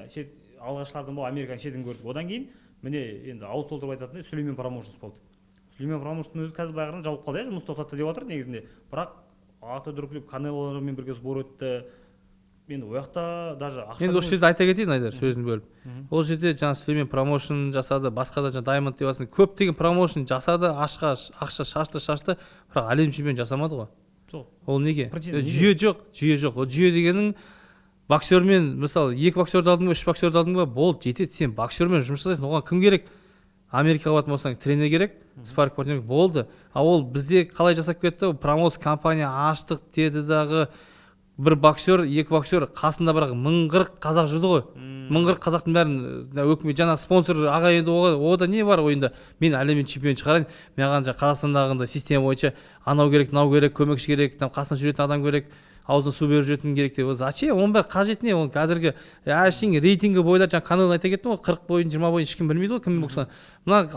Speaker 1: алғашқылардан бұл Американың шетін көрдік. Одан кейін міне енді ауыз толтырып айтатындай Сүлеймен промоушнс болды. Сүлеймен промоушнның өзі қазір баяғыдан жабылып қалды, жұмыс тоқтатты деп отыр негізінде. Бірақ аты дүркілеп Канеломен бірге сбор өтті. Енді ол жақта даже ақша.
Speaker 2: Енді осы жерде айта кетейін, Айдар, сөзін бөліп. Ол жерде жаңа Сүлеймен промоушн жасады, басқа да жаңа Diamond деп атсын, көптеген промоушн жасады, ақша шашты, бірақ әлем чемпионы жасамады ғой. Ол неге? Жүйе жоқ. Ол жүйе дегенің боксермен, мысалы, 2 боксерді алдың ба, 3 боксерді алдың ба, болды, жетеді. Сен боксермен жұмыс жасайсың, оған кім керек? Америкаға баратын болсаң, тренер керек, спарринг партнер болды. А ол бізде қалай жасап кетті? Промоутер компания аштық деді дағы бір боксер, 2 боксер, қасында бірақ 1040 қазақ жүрді ғой. 1040 қазақтың бәрін өкімет жаңағы спонсор аға енді ода не бар ойында? Мен әлем чемпион шығарайын. Маған жаңа Қазақстандағындай система бойынша анау керек, мынау керек, көмекші керек, там қасына жүретін адам керек, аузына су беріп жүретін керек деп. Зачем? Оның бәрі қажет не? Оның қазіргі әшейін рейтингі бойда жаңа Канело айта кеттім ғой, 40 бойын, 20 бойын ешкім білмейді ғой, кім боксқа. Мына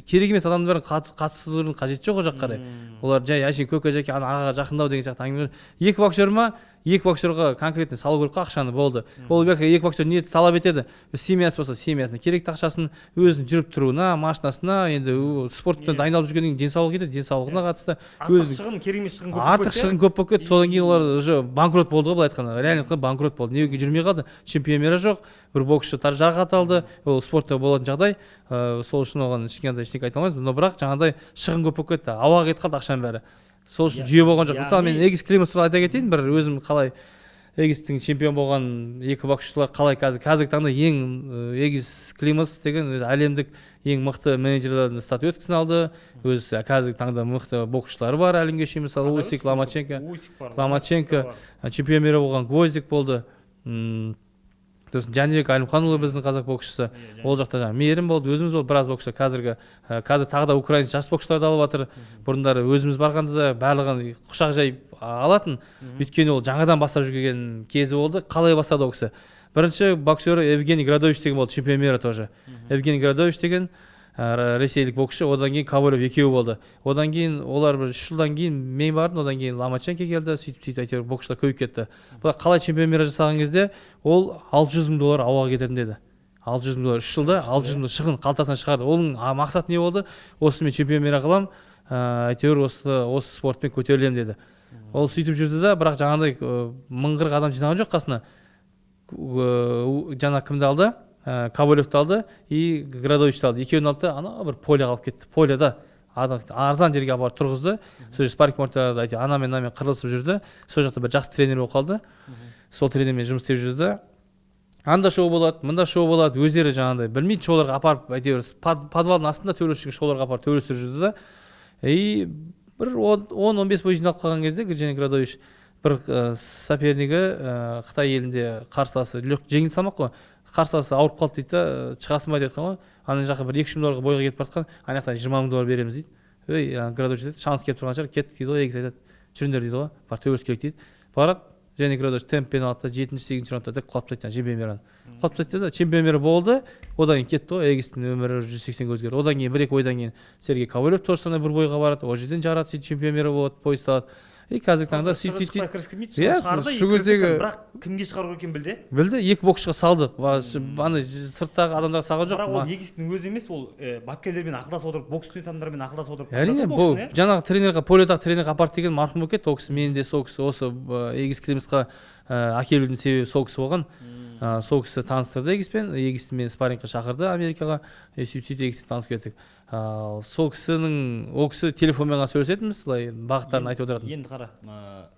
Speaker 2: керек емес адамның бәрін қатысудың қажеті жоқ о жаққа қарай. Олар жай әшейін көке жеке ағаға жақындау деген сияқты әңгіме. 2 боксер ма? 2 боксерға конкретно салу керек ақшаны, болды. Ол 2 боксер не талап етеді? Семьясы болса, семьясына керекті ақшасын, өзінің жүріп тұруына, машинасына, енді спортпен дайындалып жүргеннен кейін денсаулығы кетеді, денсаулығына қатысты. Артық шығын көп болып кетті. Содан кейін олар уже банкрот болды ғой, былай айтқанда. Реально банкрот болды. Неге жүрмей қалды? Чемпионы жоқ, бір боксшы жарақат алды. Ол спортта болатын жағдай. Сол үшін оған ешқандай ештеңе айта алмаймыз. Но бірақ жаңағыдай шығын көп болып кетті. Ауаға кетіп қалды ақшаның бәрі. Сол үшін жүйе болған жоқ. Мысалы мен Эгис Климас туралы айта кетейін, бір өзім қалай Эгистің чемпион болған 2 боксшылар қалай қазіргі таңда ең Эгис Климас деген әлемдік ең мықты менеджерлердің статуэткасын алды. Өз қазіргі таңда мықты боксшылары бар әлемге шейін, мысалы Усик, Ломаченко, чемпион болған Гвоздик болды. Сосын Жәнібек Әлімханұлы біздің қазақ боксшысы. Ол жақта жаңа мейірім болды, өзіміз болды біраз боксшы. Қазір тағы да украин жас боксшыларды алып жатыр. Бұрындары өзіміз барғанда да барлығын құшақ жайып алатын. Өйткені ол жаңадан бастап жүрген кезі болды. Қалай бастады ол кісі? Бірінші боксері Евгений Градович деген болды, чемпион мира тоже. Евгений Градович деген ресейлік боксшы, одан кейін Ковалев екеуі болды. Одан кейін олар бір 3 жылдан кейін мен бардым, одан кейін Ломаченко келді, сөйтіп әйтеуір боксшылар көбейіп кетті. Бірақ қалай чемпион мира жасаған кезде ол $600,000 ауаға кететін деді. $600,000 3 жылда 600,000 шығын қалтасынан шығарды. Оның мақсаты не болды? Осы мен чемпион мира қылам, әйтеуір осы спортпен көтерілем деді. Ол сөйтіп жүрді да, бірақ жаңағыдай 1040 адам жинаған жоқ қасына. Жаңа кімді алды? Ковалевті алды и Градовичті алды. Екеуін алды, ана бір поляға алып кетті. Поляда арзан жерге апарып тұрғызды. Сол жерде спарринг партнерлерді айтты, анамен қырылысып жүрді. Сол жақта бір жақсы тренер болып қалды. Сол тренермен жұмыс істеп жүрді. Анда шоу болады, мында шоу болады. Өздері жаңағыдай білмейді, шоуларға апарып әйтеуір подвалдың астында төрешіге шоуларға апарып төрешіп жүрді да. И бір 10-15 бой жиналып қалған кезде Евгений Градович бір сопернигі Қытай елінде қарсыласы жеңіл салмақ қой. Қарсыласы ауырып қалды дейді, шығасың ба деп айтқан ғой. Ана жаққа бір $200,000 бойға кетіп бара жатқан, ана жақтан $20,000 береміз дейді. Ей, Градович дейді, шанс келіп тұрған шығар, кеттік дейді ғой, Эгис айтады. Жүріңдер дейді ғой, бар төбелес керек дейді. Барады, және Градович темппен алды, 7-8 раундта деп құлап тастайды чемпион мираны. Құлап тастайды да, чемпион мира болды. Одан кейін кетті ғой, Эгистің өмірі 180 өзгерді. Одан кейін 1-2 ойдан кейін Сергей Ковалев тоже сондай бір бойға барады. Ол жерден жарады, сөйтіп чемпион мира болады, пояс алады. қазіргі таңда
Speaker 1: сөйтіп
Speaker 2: сөйтіп
Speaker 1: бірақ кімге шығару керек екенін
Speaker 2: білді, екі боксшыға салдық. Ана сырттағы адамдарға салған жоқ.
Speaker 1: Бірақ ол егістің өзі емес, ол бапкерлермен ақылдасып отырып, бокс студент адамдармен ақылдасып отырып.
Speaker 2: Әрине, бұл жаңағы тренерға, полиотақ тренерға апарды деген марқұм болып кетті. Ол кісі мен де сол кісі осы егіс климатқа әкелудің себебі сол кісі болған. Сол кісі таныстырды егіспен, егісті мені спаррингқа шақырды Америкаға, сөйтіп егіспен танысып кеттік. Сол кісінің, ол кісі телефонмен сөйлесетінбіз, былай бағыттарын айтып отыратын.
Speaker 1: Енді қара,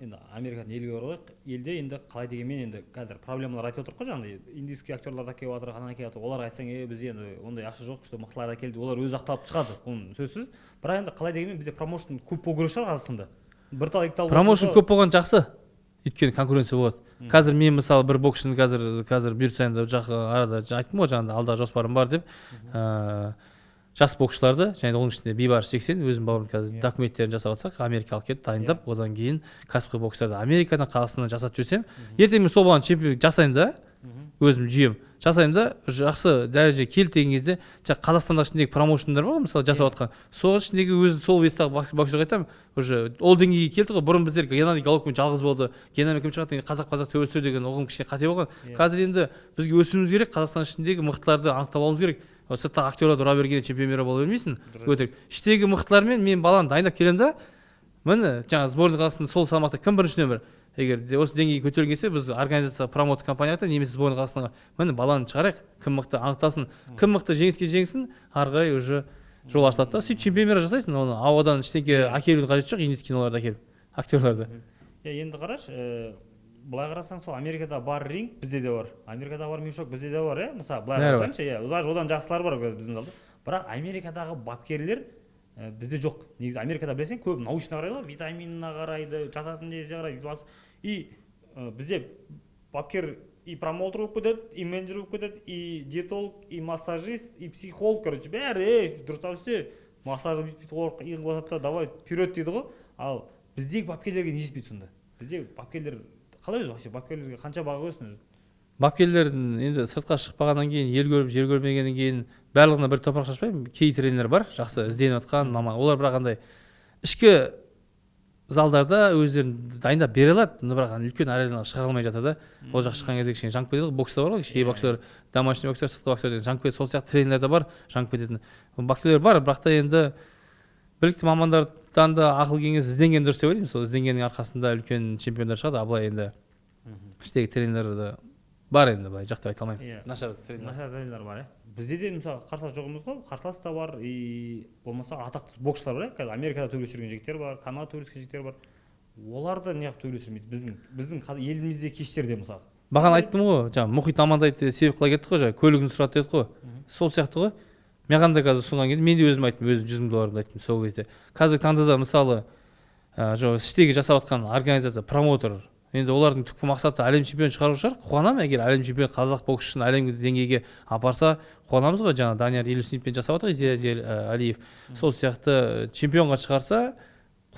Speaker 1: енді Америкадан елге оралайық, елде енді қалай дегенмен енді қазір проблемалар айтып отырық қой, жаңағыдай индийский актерлар да келіп жатыр, қана келіп жатыр. Оларға айтсаң, біз енді ондай ақша жоқ, күшті мықтылар да келді, олар өзі ақталып шығады, оның сөзсіз. Бірақ енді қалай дегенмен бізде промоушн көп болу керек шығар Қазақстанда. Бір тал екі тал.
Speaker 2: Промоушн көп болған жақсы. Өйткені конкуренция болады. Қазір мен мысалы бір боксшыны қазір бұйыртсайын деп арада айттым ғой, жаңағыда алдағы жоспарым бар деп. Жас боксшыларды, және оның ішінде Бейбарыс Жексен, өзім бауырым қазір документтерін жасап жатсақ, Америкалық келіп дайындап, одан кейін кәсіпқой бокстарды Америкадан, Қазақстаннан жасатып жүрсем, ертең мен сол болған чемпион жасайын да, өзім жүйем жасаймын да, жақсы дәреже келді деген кезде, Қазақстандағы ішіндегі промоушндар бар, мысалы жасап жатқан, сол ішіндегі өзі сол вестағы боксерға айтамын, уже ол деңгейге келді ғой. Бұрын біздер Геннадий Головкин жалғыз болды, Геннадий кім шығады, қазақ төбелестіру деген ұғым кішкене қате болған. Қазір енді бізге өсуіміз керек, Қазақстан ішіндегі мықтыларды анықтап алуымыз керек. Сырттағы актерларды ұра бергенде чемпион бола бермейсің. Өтірік. Іштегі мықтылармен мен баланы дайындап келемін да, міне жаңағы сборная Қазақстанда сол салмақта кім бірінші нөмір? Егер осы деңгейге көтерілген кезде біз организация промоутер компанияға немесе сборная Қазақстанға міне баланы шығарайық, кім мықты анықталсын, кім мықты жеңіске жеңсін, ары қарай уже жол ашылады да, сөйтіп чемпиондар жасайсың, оны ауадан ештеңе әкелудің қажеті жоқ, индийский киноларды әкеліп, актерларды.
Speaker 1: Енді қарашы, былай қарасаң, сол Америкада бар ринг, бізде де бар. Америкада бар мешок, бізде де бар, мысалы, былай қарасаңшы, одан жақсылары бар біздің залда. Бірақ Америкадағы бапкерлер бізде жоқ. Негізі Америкада білесің, көп научно қарайлар, витаминына қарайды, жататын жерге қарайды. И бізде бапкер и промоутер болып кетеді, и менеджер болып кетеді, и диетолог, и массажист, и психолог, короче, бәрі дұрыстап істе. Массаж бүйтіп иығын басады да, давай вперед дейді ғой. Ал біздегі бапкерлерге не жетпейді сонда? Біздегі бапкерлер қалай өзі вообще, бапкерлерге қанша баға қоясың өзі?
Speaker 2: Бапкерлердің енді сыртқа шығпағаннан кейін, ел көріп, жер көрмегеннен кейін барлығына бір топырақ шашпаймын. Кей тренерлер бар, жақсы ізденіп жатқан маман. Олар бірақ андай ішкі залдарда өздерін дайындап бере алады, но бірақ үлкен аренаға шығара алмай жатады. Ол жақ шыққан кезде кішкене жаңып кетеді. Бокста бар ғой, кішкене боксер, домашний боксер, сыртқы боксер деген жаңып кетеді. Сол сияқты тренерлер де бар, жаңып кететін. Бапкерлер бар, бірақ та енді білікті мамандардан да ақыл кеңес ізденген дұрыс деп ойлаймын. Сол ізденгеннің арқасында үлкен чемпиондар шығады. А былай енді іштегі тренерлер бар, енді былай жақтап айта алмаймын. Нашар
Speaker 1: тренерлер бар. Бізде де мысалы қарсылас жоғымыз ғой, қарсылас та бар, и болмаса атақты боксшылар бар. Қазір Америкада төбелесіп жүрген жігіттер бар, Канадада төбелескен жігіттер бар. Оларды неғып төбелестірмейді? Біздің елімізде кештерде мысалы.
Speaker 2: Бағана айттым ғой, жаңағы Мұхит Амантаевты себеп қыла кеттік қой, көлігін сұрады дедік қой. Сол сияқты ғой. Маған да қазір ұсынған кезде мен де өзім айттым, өзім $100,000 айттым сол кезде. Қазіргі таңда да мысалы іштегі жасап жатқан организация, промоутер, енді олардың түпкі мақсаты әлем чемпионы шығару шығар. Қуанамын, егер әлем чемпионы қазақ боксшысын әлемдік деңгейге апарса, қуанамыз ғой. Жаңа Данияр Елеусіновпен жасап жатыр, Изия Алиев. Сол сияқты чемпионға шығарса,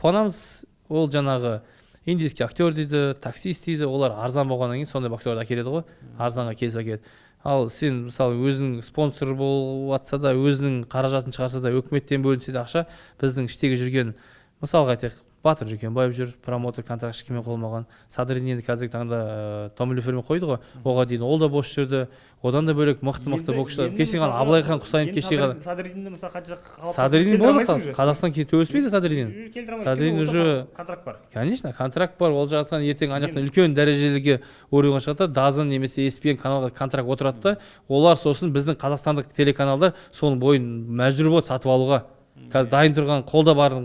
Speaker 2: қуанамыз. Ол жаңағы индийский актер дейді, таксист дейді, олар арзан болғаннан кейін сондай боксерларды әкеледі ғой, арзанға келісіп әкеледі. Ал сен мысалы өзінің спонсор болып жатса да, өзінің қаражатын шығарса да, өкіметтен бөлінсе де ақша, біздің іштегі жүрген, мысалға айтайық, Батыр Жүкенбаев жүр, промоутер контракт ешкіммен қолмаған. Садрин енді қазіргі таңда Том Люфермен қойды ғой, оған дейін ол да бос жүрді. Одан да бөлек мықты боксшылар. Кеше ғана Абылайхан Құсайынов кеше ғана.
Speaker 1: Садринді мысалы қанша
Speaker 2: Садрин болды, Қазақстан төбелеспейді Садриннен.
Speaker 1: Садрин уже контракт бар.
Speaker 2: Конечно, контракт бар. Ол жақтан ертең ана жақтан үлкен дәрежеліге орынға шығады, Дазын немесе ESPN каналға контракт отырады да, олар сосын біздің қазақстандық телеканалдар соның бойын мәжбүр болады сатып алуға. Қазір дайын тұрған қолда барын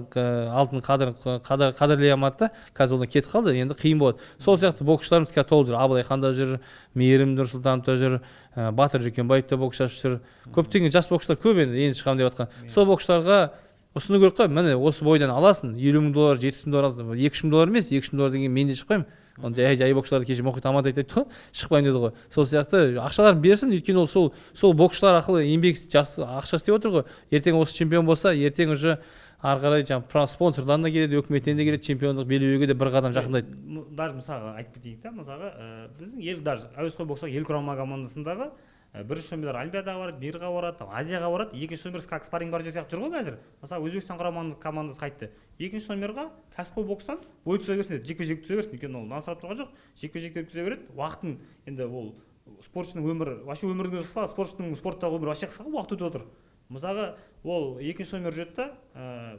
Speaker 2: алтын қадірлей алмады да, қазір одан кетіп қалды, енді қиын болады. Сол сияқты боксшыларымыз қазір толып жүр. Абылайхан да жүр, Мейірім Нұрсұлтанов та жүр, Батыр Жүкенбаев та боксшылар жүр. Көптеген жас боксшылар көп енді шығамын деп жатқан. Сол боксшыларға ұсыну керек қой, міне осы бойдан аласың, $70,000, $70,000 аласың, $2,000 емес, $2,000 деген мен де шықпаймын. Оны жай боксшыларды кеше Мұхит Амантаев айтты ғой, шықпаймын деді ғой. Сол сияқты ақшаларын берсін, өйткені ол сол боксшылар арқылы еңбек ақша істеп отыр ғой. Ертең осы чемпион болса, ертең уже ары қарай жаңағы спонсордан да келеді, өкіметтен де келеді, чемпиондық белбеуге де бір қадам жақындайды.
Speaker 1: Даже мысалға айтып кетейік та, мысалға біздің ел даже әуесқой бокста ел құрама командасындағы бірінші номерлер олимпиадаға барады, мирға барады, азияға барады, екінші номер как спарринг бар сияқты жүр ғой қазір. Мысалы Өзбекстан командасы қайтты, екінші номерға кәсіпқой бокстан бой түзе берсін деді, жекпе-жек түзе берсін, өйткені ол нан сұрап тұрған жоқ, жекпе-жекте түзе береді, уақытын енді ол спортшының өмірі вообще өмірдің өзі қысқа, спортшының спорттағы өмірі вообще қысқа, уақыт өтіп отыр. Мысалға ол екінші номер жүреді да,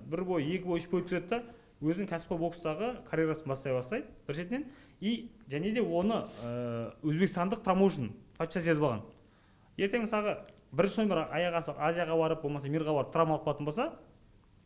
Speaker 1: бір бой, екі бой, үш бой түседі да, өзінің кәсіпқой бокстағы карьерасын бастайды бір шетінен, и және де оны өзбекстандық промоушн подписать етіп алған. Ертең мысалға бірінші номер Азияға барып, болмаса мирға барып травма алып қалатын болса,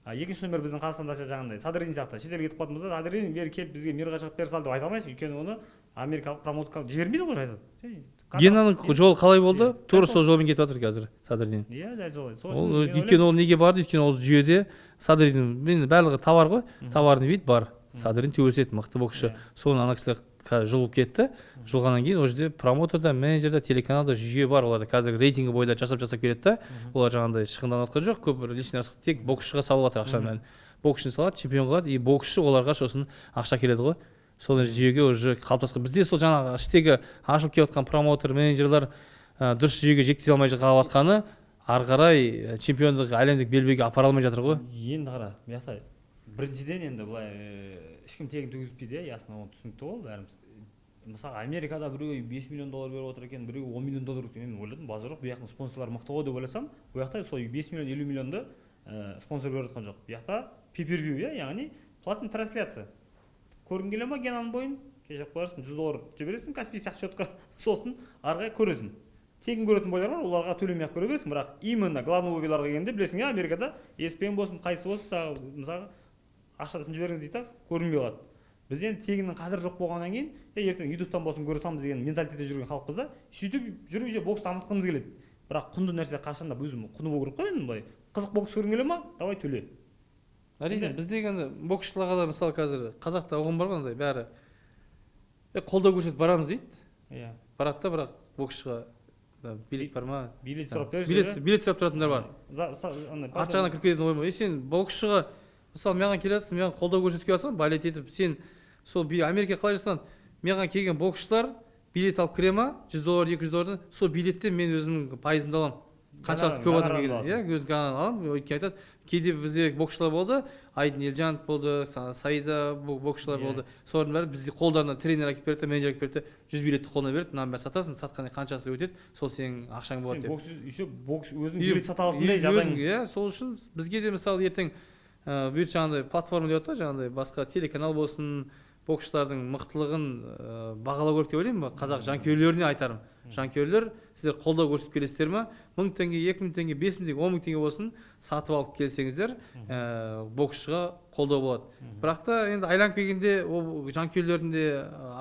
Speaker 1: екінші номер біздің Қазақстанда жаңағындай Садрин сияқты шетелге кетіп қалатын болса, Садрин бері келіп бізге мирға шығып бере сал деп айта алмайсың, өйткені оны америкалық промоутер жібермейді ғой айтады.
Speaker 2: Генаның жолы қалай болды? Тура сол жолмен кетіп жатыр қазір Садрин.
Speaker 1: Иә, дәл солай.
Speaker 2: Өйткені ол неге барды? Өйткені ол жүйеде Садрин барлығы товар ғой, товардың вид бар. Садрин төбелеседі, мықты боксшы. Соны ана кісілер жұлып кетті. Жұлғаннан кейін ол жерде промоутерда, менеджерда, телеканалда жүйе бар. Оларда қазір рейтингі бойынша жасап келеді да. Олар жаңағындай шығынданып жатқан жоқ, көп лишний расход, тек боксшыға салып жатыр ақшаны. Боксшыны салады, чемпион қылады, и боксшы оларға сосын ақша келеді ғой. Сол жүйеге уже қалыптасқан. Бізде сол жаңағы іштегі ашылып келіп жатқан промоутер, менеджерлер дұрыс жүйеге жеткізе алмай қалып жатқаны, ары қарай чемпиондық әлемдік белбеуге апара алмай жатыр ғой.
Speaker 1: Енді қара, яса біріншіден енді былай ешкім тегін төгіспейді, ясно, оны түсінікті ғой бәріміз. Мысалы Америкада біреуге $5 миллион беріп отыр екен, біреуге $10 миллион екен, мен ойладым, базар жоқ, бұл жақтың спонсорлары мықты ғой деп ойласам, бұл жақта сол 5 миллион 50 миллионды спонсор беріп жатқан жоқ. Бұл жақта pay-per-view, яғни платный трансляция. Көргің келе ма Генаның бойын, кешіп қоярсың, $100 жібересің, Каспий сияқты счетқа, сосын арғай көресің. Тегін көретін бойлар бар, оларға төлемей ақ көре бересің, бірақ именно главный бойларға келгенде білесің, Америкада ESPN болсын, қайсы болсын, мысалы ақшасын жіберіңіз дейді, көрінбей қалады. Біз енді тегіннің қадірі жоқ болғаннан кейін, ертең ютубтан болсын көре саламыз деген менталитетте жүрген халықпыз да, сөйтіп жүріп бокс дамытқымыз келеді. Бірақ құнды нәрсе қашанда өзім құны болу керек қой енді былай. Қызық бокс көргің келе ма? Давай төле.
Speaker 2: Әрине, бізде енді боксшыларға да мысалы қазір қазақта ұғым бар ғой андай бәрі қолдау көрсетіп барамыз дейді.
Speaker 1: Иә.
Speaker 2: Барады да, бірақ боксшыға билет бар ма?
Speaker 1: Билет сұрап берші.
Speaker 2: Билет сұрап тұратындар бар. Арт жағына кіріп кететін ой ма? Сен боксшыға мысалы маған келесің, маған қолдау көрсетіп жатсың, балет етіп, сен сол Америка қалай жасаған? Маған келген боксшылар билет алып кіре ма? $100, $200, сол билеттен мен өзімнің пайызымды аламын. Қаншалықты көп адам келген, иә, өз ғана аламын. Өйткені айтады, кейде бізде боксшылар болды, Айдын Елжанов болды, Саида боксшылар болды. Солардың бәрі бізде қолдарына тренер әкеліп берді, менеджер әкеліп берді, 100 билетті қолына берді, мынаны бәрі сатасың, сатқанда қаншасы өтеді, сол сенің ақшаң болады деп.
Speaker 1: Сен бокс өзің билет сата алатындай жағдайың.
Speaker 2: Иә, сол үшін бізге де мысалы ертең бұйырт жаңағыдай платформа деп жатыр, жаңағыдай басқа телеканал болсын, боксшылардың мықтылығын бағалау керек деп ойлаймын. Қазақ жанкүйерлеріне айтарым. Жанкүйерлер, сіздер қолдау көрсетіп келесіздер ме? 1000 теңге, 2000 теңге, 5000 теңге, 10000 теңге болсын, сатып алып келсеңіздер, боксшыға қолдау болады. Бірақ та енді айланып келгенде ол жанкүйерлердің де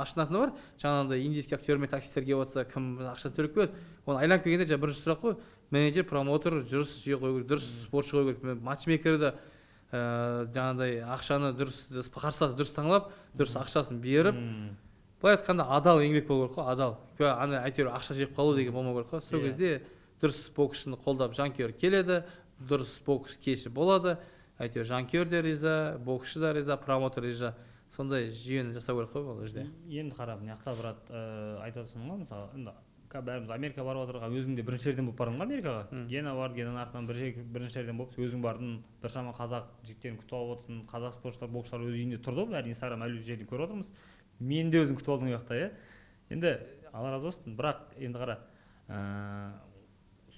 Speaker 2: ашынатыны бар. Жаңағыдай индийский актер мен таксистер келіп жатса, кім ақшасын төлеп келеді? Оны айланып келгенде жаңа бірінші сұрақ қой, менеджер, промоутер дұрыс жүйе қою керек, дұрыс спортшы қою керек. Матчмейкерді жаңағыдай ақшаны дұрыс қарсылас дұрыс таңлап, дұрыс ақшасын беріп, былай айтқанда адал еңбек болу керек қой, адал. Ана әйтеуір ақша жеп қалу деген болмау керек қой. Сол кезде дұрыс боксшыны қолдап жанкүйер келеді, дұрыс бокс кеші болады. Әйтеуір жанкүйер де риза, боксшы да риза, промоутер риза. Сондай жүйені жасау керек қой бұл жерде.
Speaker 1: Енді қарап, мына жақта брат айтасың ғой, мысалы, енді бәріміз Америка барып отырған, өзің де біріншілерден болып бардың ғой Америкаға. Гена бар, Генаның артынан біріншілерден болып, өзің бардың, біршама қазақ жігіттерін күтіп алып отырсың, қазақ спортшылар, боксшылар өз үйінде тұрды, бәрі Инстаграм әлеуметтік желіде көріп отырмыз. Мен де өзім күтіп алдым ол жақта, иә. Енді алла разы болсын, бірақ енді қара,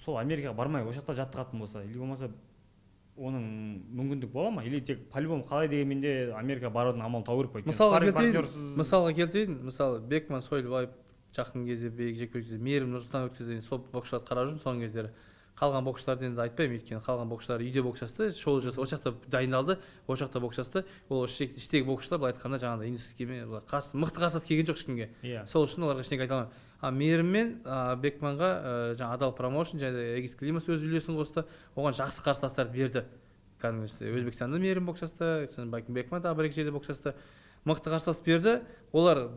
Speaker 1: сол Америкаға бармай ол жақта жаттығатын болса, или болмаса оның мүмкіндік бола ма? Или тек по-любому қалай дегенмен де Америка барудың амалын табу керек па?
Speaker 2: Мысалға келтірейін, мысалы Бекман Сойлыбаев жақын кезде жекпе-жекте Мейірім Нұрсұлтан өткізді, сол боксшыларды қарап жүрмін соңғы кездері. Қалған боксшыларды енді айтпаймын, өйткені қалған боксшылар үйде боксасты, шоу жасады, ол жақта дайындалды, ол жақта боксасты. Ол іштегі боксшылар былай айтқанда жаңағыдай индустриямен мықты қарсылас келген жоқ ешкімге. Сол үшін оларға ештеңе айта алмаймын. Мейірім мен Бекманға жаңа адал промоушн және Эгис Климас өз үлесін қосты, оған жақсы қарсыластарды берді. Кәдімгідей Өзбекстанда Мейірім боксасты, Бекман да бір-екі жерде боксасты, мықты қарсылас берді. Олар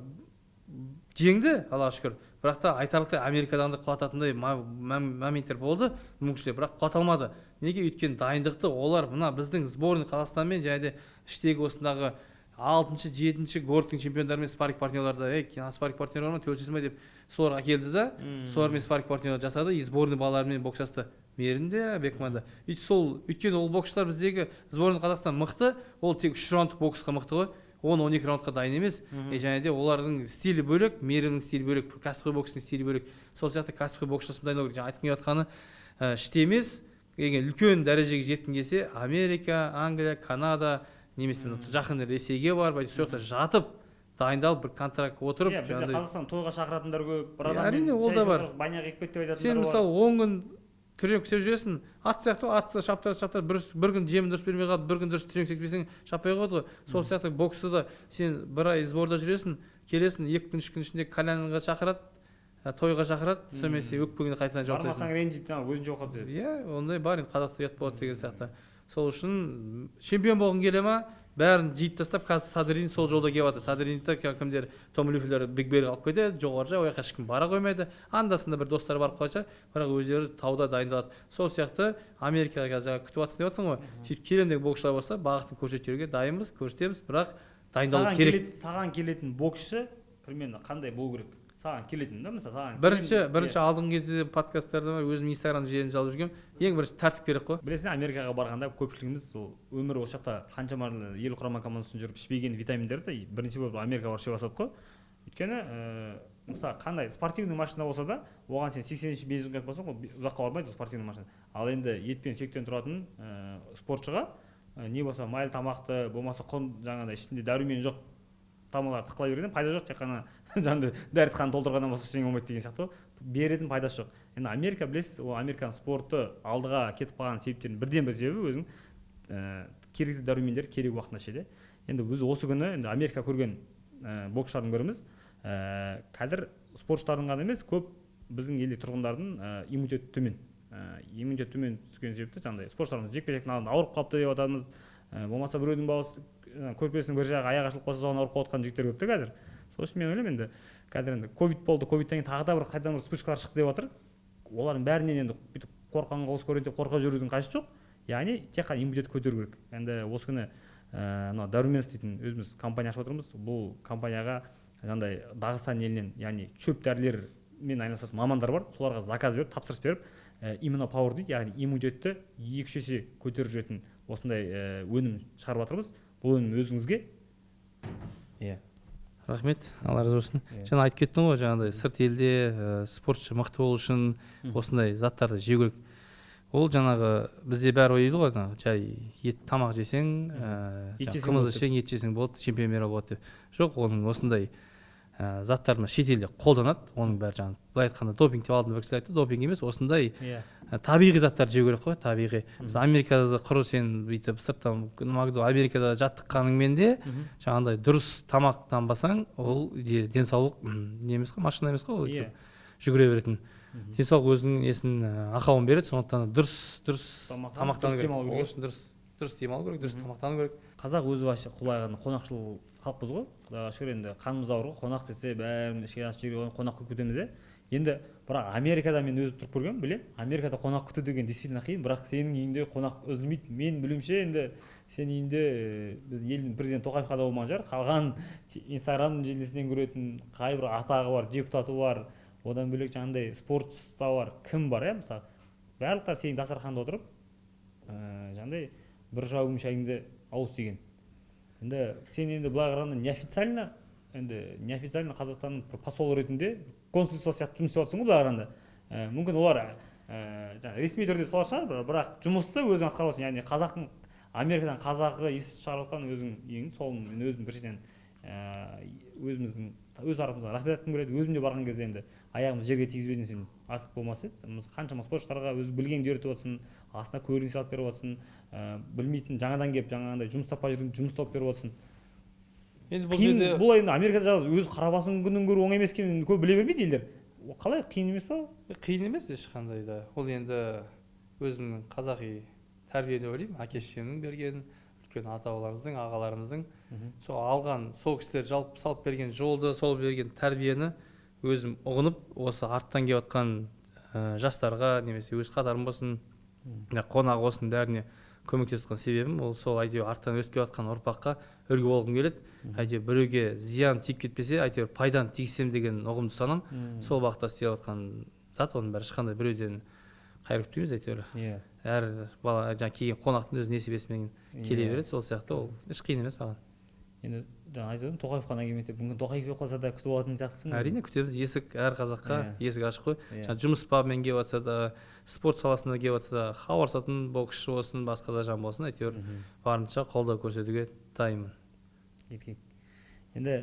Speaker 2: жеңді, Аллаға шүкір. Бірақ та айтарлықтай Америкадан құлататындай моменттер болды, мүмкіншілік, бірақ құлата алмады. Неге? Өйткені дайындықты олар мына біздің сборный Қазақстанмен және де іштегі осындағы алтыншы жетінші городтың чемпиондарымен спарринг партнерларда спарринг партнер бар ма төлшісің ба деп соларға әкелді да солармен спарринг партнерлар жасады и сборный балаларымен бокс жасады мерінде бекманда өйткені ол боксшылар біздегі сборный Қазақстан мықты, ол тек 3 раундтық боксқа мықты ғой, 10-12 раундқа дайын емес. Және де олардың стилі бөлек, Мейірімнің стилі бөлек, кәсіпқой бокстың стилі бөлек. Сол сияқты кәсіпқой боксшысын дайындау керек. Жаңа айтқым келіп жатқаны іште емес, егер үлкен дәрежеге жеткің келсе, Америка, Англия, Канада, немесе жақында Ресейге барып, сол жақта жатып дайындалып бір контрактқа отырып,
Speaker 1: бізде Қазақстан тойға шақыратындар көп, бір
Speaker 2: әрине ол да бар.
Speaker 1: баняға екіп кетті деп айтатындар бар.
Speaker 2: Сен мысалы 10 күн тренинг істеп жүресің, ат сияқты атса шаптар бір күн жемін дұрыс бермей қалып, бір күн дұрыс тренинг істетпесең шаппай қалады ғой. Сол сияқты бокста да сен бір ай сборда жүресің, келесің 2 күн 3 күн ішінде кальянға шақырады, тойға шақырады, сонымен сен өкпеңді қайтадан жауып тастайсың.
Speaker 1: Бармасаң ренжиді, өзің жоқ қалып деді.
Speaker 2: Иә, ондай бар енді қазақта ұят болады деген сияқты. Сол үшін чемпион болғың келе ма? Бәрін жиып тастап, қазір Садрин сол жолда келіп жатыр. Садринді кімдер Том Люфлер Биг Бер алып кетеді, жоғары жақ, ояққа ешкім бара қоймайды. Анда-санда бір достары барып қалса, бірақ өздері тауда дайындалады. Сол сияқты Америкаға қазір күтіп жатсың деп жатсың ғой. Сөйтіп келемдегі боксшылар болса, бағытын көрсетуге дайынбыз, көрсетеміз, бірақ дайындалу керек.
Speaker 1: Саған келетін боксшы примерно қандай болу керек? Саған келетін да, мысалы саған.
Speaker 2: Бірінші алдыңғы кезде подкасттарда өзім Инстаграм желімді алып жүргем, ең бірінші тәртіп керек қой.
Speaker 1: Білесің, Америкаға барғанда көпшілігіміз сол өмір осы жақта қаншама ел құрама командасында жүріп ішпеген витаминдерді бірінші болып Америкаға барып іше бастадық қой. Өйткені мысалы қандай спортивный машина болса да, оған сен 80-ші бензинге болсаң, ол ұзаққа бармайды спортивный машина. Ал енді ет пен сүйектен тұратын спортшыға не болса майлы тамақты, болмаса жаңағыдай ішінде дәрумен жоқ тамалар тықылай бергеннен пайда жоқ, тек қана жаңағыдай дәрітхана толтырғаннан басқа ештеңе болмайды деген сияқты. Беретін пайдасы жоқ. Енді Америка білесіз, ол Американың спорты алдыға кетіп қалған себептердің бірден бір себебі өзінің керекті дәрумендер керек уақытында ішеді. Енді біз осы күні енді Америка көрген боксшылардың біріміз, қазір спортшылардың ғана емес, көп біздің елде тұрғындардың иммунитеті төмен. Иммунитеті төмен түскен себепті жаңағыдай спортшыларымыз жекпе-жектің алдында ауырып қалыпты деп жатамыз. Болмаса біреудің баласы көрпесінің бір жағы аяғы ашылып қалса соған ауырып қалып жігіттер көп та қазір. Сол үшін мен ойлаймын, енді қазір енді ковид болды, ковидтан кейін тағы да бір қайдан бір вспышкалар шықты деп жатыр. Олардың бәрінен енді бүйтіп қорқанға қос көрейін деп қорқа жүрудің қажеті жоқ. Яғни тек қана иммунитет көтеру керек. Енді осы күні мына дәрумен істейтін өзіміз компания ашып отырмыз. Бұл компанияға жаңағыдай Дағыстан елінен, яғни шөп дәрілермен айналысатын мамандар бар. Соларға заказ беріп, тапсырыс беріп, иммунопауэр дейді, яғни иммунитетті 2-3 есе көтеріп жүретін осындай өнім шығарып жатырмыз. Бұл өнім өзіңізге. Иә.
Speaker 2: Рахмет, Алла разы болсын. Жаңа айтып кеттің ғой, жаңағыдай сырт елде спортшы мықты болу үшін осындай заттарды жеу керек. Ол жаңағы бізде бәрі ойлайды ғой, жай ет тамақ жесең, қымыз ішсең, ет жесең болады, чемпион болады деп. Жоқ, оның осындай заттар шетелде қолданады. Оның бәрі жаңағы былай айтқанда допинг деп алдында бір кісі айтты, допинг емес, осындай табиғи заттар жеу керек қой, табиғи. Біз Америкада құры сен бүйтіп сырттан Америкада жаттыққаныңмен де жаңағыдай дұрыс тамақтанбасаң, ол денсаулық немес қой, машина емес қой, ол жүгіре беретін. Денсаулық өзінің несін ақауын береді, сондықтан дұрыс тамақтану керек. Дұрыс демалу керек, дұрыс тамақтану керек.
Speaker 1: Қазақ өзі вообще құлайған қонақшыл халықпыз ғой. Құдайға шүкір, енді қанымыз ауыр ғой, қонақ десе бәріміз ішке асып жерге қонақ қойып кетеміз. Енді бірақ Америкада мен өзім тұрып көргенмін, білем. Америкада қонақ күту деген действительно қиын, бірақ сенің үйіңде қонақ үзілмейді. Мен білуімше енді сен үйінде біз елдің президенті Тоқаевқа да болмаған шығар. Қалған Инстаграм желісінен көретін қайбір атағы бар, депутаты бар, одан бөлек жаңағыдай спортшысы бар, кім бар, мысалы. Барлықтар сенің дастарханда отырып, жаңағыдай бір жауым шайыңды ауыз тиген. Енді сен енді былай қарағанда неофициально Қазақстанның посол ретінде консульство сияқты жұмыс істеп жатсың ғой былай қарағанда. Мүмкін олар ресми түрде солай шығар, бірақ жұмысты өзің атқарып жатсың. Яғни қазақтың Америкадан қазақы ес шығарып жатқан өзің ең сол мен өзім біріншіден өзіміздің өз арқымызға рахмет айтқым келеді. Өзім де барған кезде енді аяғымыз жерге тигізбейтін сен артық болмас еді. Қаншама спортшыларға өзі білгенді үйретіп жатсың, астына көлік салып беріп жатсың, білмейтін жаңадан келіп жаңағындай жұмыс таппай жүрген жұмыс тауып беріп жатсың.
Speaker 2: Енді бұл жерде
Speaker 1: бұл енді Америкада өзі қарабасын күнін көру оңай емес екенін көп біле бермейді елдер. Қалай, қиын емес па?
Speaker 2: Қиын емес ешқандай да. Ол енді өзімнің қазақи тәрбие деп ойлаймын, әке-шешемнің берген, үлкен ата-бабаларымыздың, ағаларымыздың сол алған, сол кісілер жалпы салып берген жолды, сол берген тәрбиені өзім ұғынып, осы арттан келіп жатқан жастарға немесе өз қатарым болсын, қонақ болсын бәріне көмектесіп жатқан себебім ол сол әйтеуір арттан өсіп келіп жатқан ұрпаққа үлгі болғым келеді. Әйтеуір біреуге зиян тиіп кетпесе, әйтеуір пайданы тигізсем деген ұғымды ұстанам. Сол бағытта істеп жатқан зат, оның бәрі ешқандай біреуден қайыр күтпейміз әйтеуір. Әр бала жаңа келген қонақтың өз несібесімен келе береді, сол сияқты ол еш қиын емес маған.
Speaker 1: Енді жаңа айтып едім, Тоқаев қана келмейді деп, мүмкін Тоқаев келіп қалса да күтіп алатын сияқтысың.
Speaker 2: Әрине күтеміз, есік әр қазаққа есік ашық қой. Жаңа жұмыс бабымен келіп жатса да, спорт саласында келіп жатса да, хабарласатын боксшы болсын, басқа да жан болсын, әйтеуір барынша қолдау көрсетуге дайынмын.
Speaker 1: Енді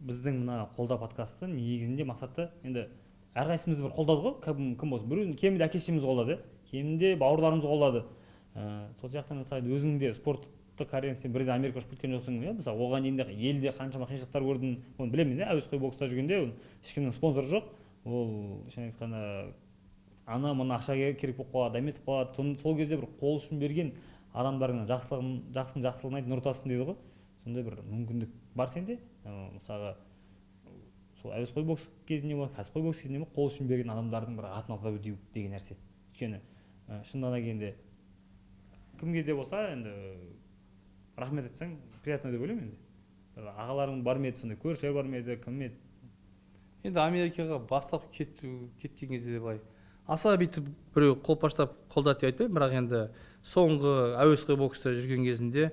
Speaker 1: біздің мына қолдау подкасты негізінде мақсаты енді әрқайсымыз бір қолдады ғой, кім болсын. Біреу кемінде әке-шешеміз қолдады, кемінде бауырларымыз қолдады. Сол сияқты мысалы өзіңде спорттық карьераңды сен бірден Америка ұшып кеткен жоқсың, мысалы оған дейін елде қаншама қиыншылықтар көрдің, оны білемін, әуесқой бокста жүргенде ешкімнің спонсоры жоқ. Ол шын айтқанда ана мына ақша керек болып қалады, дәметіп қалады. Сол кезде бір қол ұшын берген адамдардың жақсылығын айтып нұр тасысын дейді ғой. Сондай бір мүмкіндік бар сенде. Мысалға сол әуесқой бокс кезінде ме, кәсіпқой бокс кезінде ме қол ұшын берген адамдардың бір атын атап өту деген нәрсе. Өйткені шынына келгенде кімге де болса енді рахмет айтсаң приятно деп ойлаймын енді. Ағаларың бар ма еді, сондай көршілер бар ма еді, кім еді?
Speaker 2: Енді Америкаға бастап кеткен кезде былай аса бүйтіп біреу қолпаштап қолдады деп айтпаймын, бірақ енді соңғы әуесқой бокста жүрген кезінде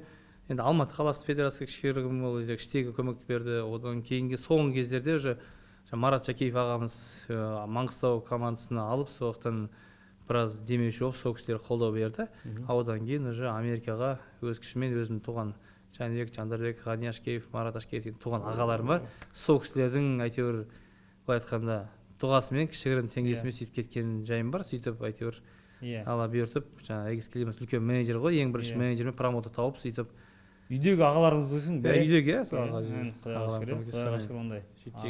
Speaker 2: енді Алматы қаласы федерация кішігірім іштегі көмек берді. Одан кейінгі соңғы кездерде уже Марат Шакеев ағамыз Маңғыстау командасына алып, соғықтан біраз демеуші болып, сол кісілер қолдау берді. Одан кейін уже Америкаға өз күшімен өзімнің туған Жәнібек, Жандарбек, Ғани Ашкеев, Марат Ашкеев туған ағаларым бар. Сол кісілердің әйтеуір былай айтқанда дұғасымен кішігірім теңгесімен сөйтіп кеткен жайым бар. Сөйтіп әйтеуір Алла бұйыртып, жаңағы Эгис Климас үлкен менеджер ғой, ең бірінші менеджер мен промоутер тауып сөйтіп
Speaker 1: үйдегі ағаларыңыз дейсің бе?
Speaker 2: Үйдегі
Speaker 1: Құдайға шүкір ондай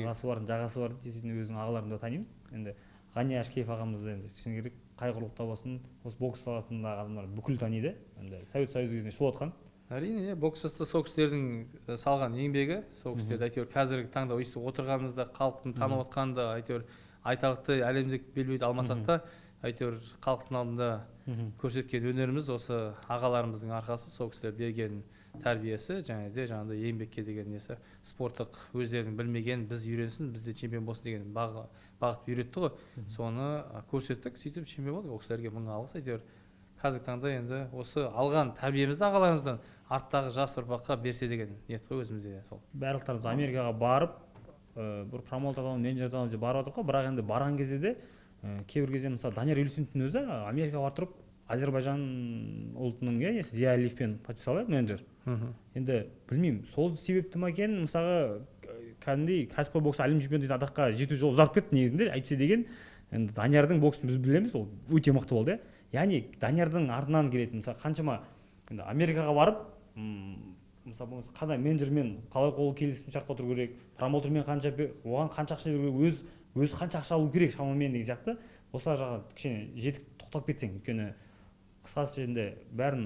Speaker 1: ағасы бар, жағасы бар дейді, өзің ағаларыңды танимыз. Енді Ғани Ашкеев ағамызды енді кішкене керек қайғырлықта болсын, осы бокс саласындағы адамдар бүкіл таниды. Енді Совет Союзы кезінде шығып отқан.
Speaker 2: Әрине, боксшысы сол кісілердің салған еңбегі, сол кісілерді әйтеуір қазіргі таңда өйстіп отырғанымызда, халықтың танып отқанда, әйтеуір айтарлықтай әлемдік белбеуді алмасақ та, әйтеуір халықтың алдында көрсеткен өнеріміз осы ағаларымыздың арқасы, сол кісілер берген тәрбиесі, жаңағыдай еңбекке деген несі, спорттық өздерінің білмеген, біз үйренсін, бізде чемпион болсын деген бағыт үйретті ғой. Соны көрсеттік, сөйтіп чемпион болдық. Ол кісілерге мың алғыс. Әйтеуір қазіргі таңда енді осы алған тәрбиемізді ағаларымыздан арттағы жас ұрпаққа берсе деген ниет қой өзімізде. Сол
Speaker 1: барлықтарымыз Америкаға барып бір промоутердан менеджердан барып жатыр ғой, бірақ енді барған кезде де кейбір кезде мысалы Данияр Елеусіновтің өзі Америкаға барып тұрып Әзербайжан ұлтының Зия Алиевпен подписал менеджер. Енді білмеймін, сол себепті ма екен, мысалға кәдімгідей кәсіпқой бокс әлем чемпионы деген атаққа жету жолы ұзарып кетті негізінде. Әйтпесе деген енді Даниярдың боксын біз білеміз, ол өте мықты болды. Яғни Даниярдың артынан келетін мысалы қаншама Америкаға барып, мысалы қандай менеджермен қалай қол келісімшартқа отыру керек, промоутермен оған қанша ақша беру керек, өзі қанша ақша алу керек шамамен деген сияқты. Осылар жағы кішкене жетіп тоқтап кетсең, өйткені қысқасы енді бәрін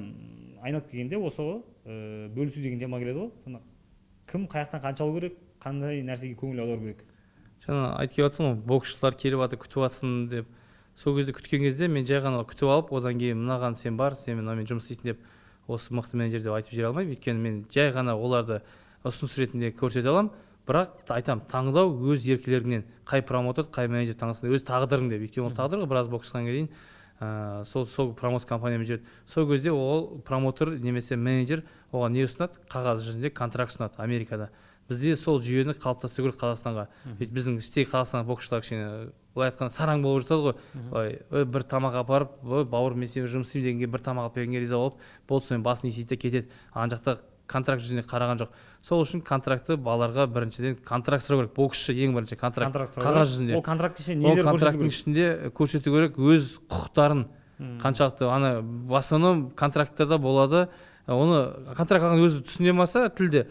Speaker 1: айналып келгенде осы бөлісу деген тема келеді ғой. Кім қаяқтан қанша алу керек, қандай нәрсеге көңіл аудару керек?
Speaker 2: Жаңа айтып келіп жатсың ғой, боксшылар келіп жатыр, күтіп жатсын деп. Сол кезде күткен кезде мен жай ғана күтіп алып, одан кейін мынаған сен бар, сен мынамен жұмыс істейсің деп осы мықты менеджер деп айтып жібере алмаймын. Өйткені мен жай ғана оларды ұсыныс ретінде көрсете аламын. Бірақ айтамын, таңдау өз еркілеріңнен, қай промоутер, қай менеджер таңдасың, өз тағдырың деп. Өйткені ол тағдыр ғой, біраз бокстан кейін сол промоут компаниямен жүреді. Сол кезде ол промоутер немесе менеджер оған не ұсынады? Қағаз жүзінде контракт ұсынады Америкада. Бізде сол жүйені қалыптастыру керек Қазақстанға. Біздің іштегі Қазақстан боксшылар кішкене былай айтқанда сараң болып жатады ғой. Бір тамақ апарып, бауыр мен сен жұмыс істеймін дегенге бір тамақ алып бергенге риза болып, болды сонымен басын изейді кетеді. Ана жақта контракт жүзіне қараған жоқ. Сол үшін контрактты балаларға біріншіден контракт сұрау керек. Боксшы ең бірінші контракт қағаз жүзінде.
Speaker 1: Ол контракт ішінде нелер көрсету керек?
Speaker 2: Ол контракттың ішінде көрсету керек өз құқықтарын. Қаншалықты ана в основном контрактта болады. Оны контракт алған өзі түсіне алмаса тілде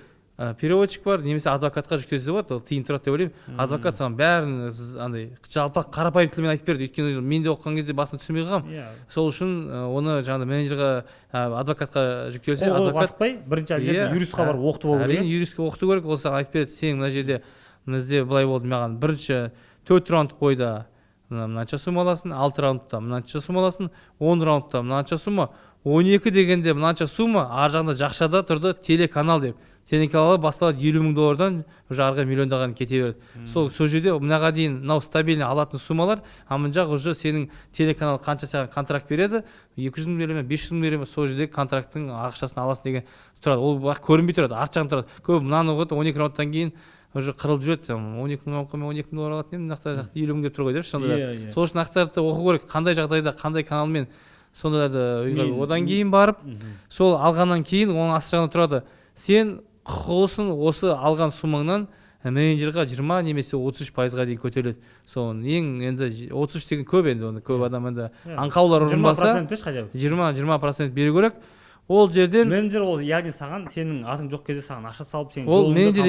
Speaker 2: переводчик бар, немесе адвокатқа жүктесе болады, ол тиын тұрады деп ойлаймын. Адвокат саған бәрін андай жалпақ қарапайым тілмен айтып берді. Өйткені мен де оқыған кезде басын түсінбей қалғанмын. Сол үшін оны жаңағы менеджерға, адвокатқа жүктелсе, адвокат
Speaker 1: асықпай бірінші обязательно юристқа барып оқытып алу керек.
Speaker 2: Әрине, юристке оқыту керек. Ол саған айтып береді, сен мына жерде бізде былай болды, маған бірінші 4 раунд қойда мынанша сумма аласың, 6 раундта мынанша сумма аласың, 10 раундта мынанша сумма, 12 дегенде мынанша сумма, ар жағында жақшада тұрды телеканал деп. Телеканалдар басталады 50 мың доллардан уже арғы миллиондаған кете береді. Сол жерде мынаға дейін мынау стабильный алатын суммалар, а мына жақ уже сенің телеканал қанша саған контракт береді, 200 мың бере ме, 500 мың бере ме, сол жерде контракттың ақшасын аласың деген тұрады. Ол көрінбей тұрады, арт жағында тұрады. Көп мынаны оқыды, 12 раундтан кейін уже қырылып жүреді, 12 мың оқы, 12 мың доллар алатын едім, мына жақта 50 мың деп тұр ғой деп сонда. Сол үшін ақпаратты оқу керек, қандай жағдайда, қандай каналмен сондайларды. Одан кейін барып, сол алғаннан кейін оның асты жағында тұрады. Сен құқылысын осы алған суммаңнан менеджерға 20 немесе 33%-ға дейін көтеріледі. Соның ең енді 33 деген көп, енді оны көп адам енді аңқаулар ұрынбаса 20% беру керек. Ол жерден
Speaker 1: менеджер, ол яғни саған, сенің атың жоқ кезде саған ақша салып, сен
Speaker 2: ол менеджер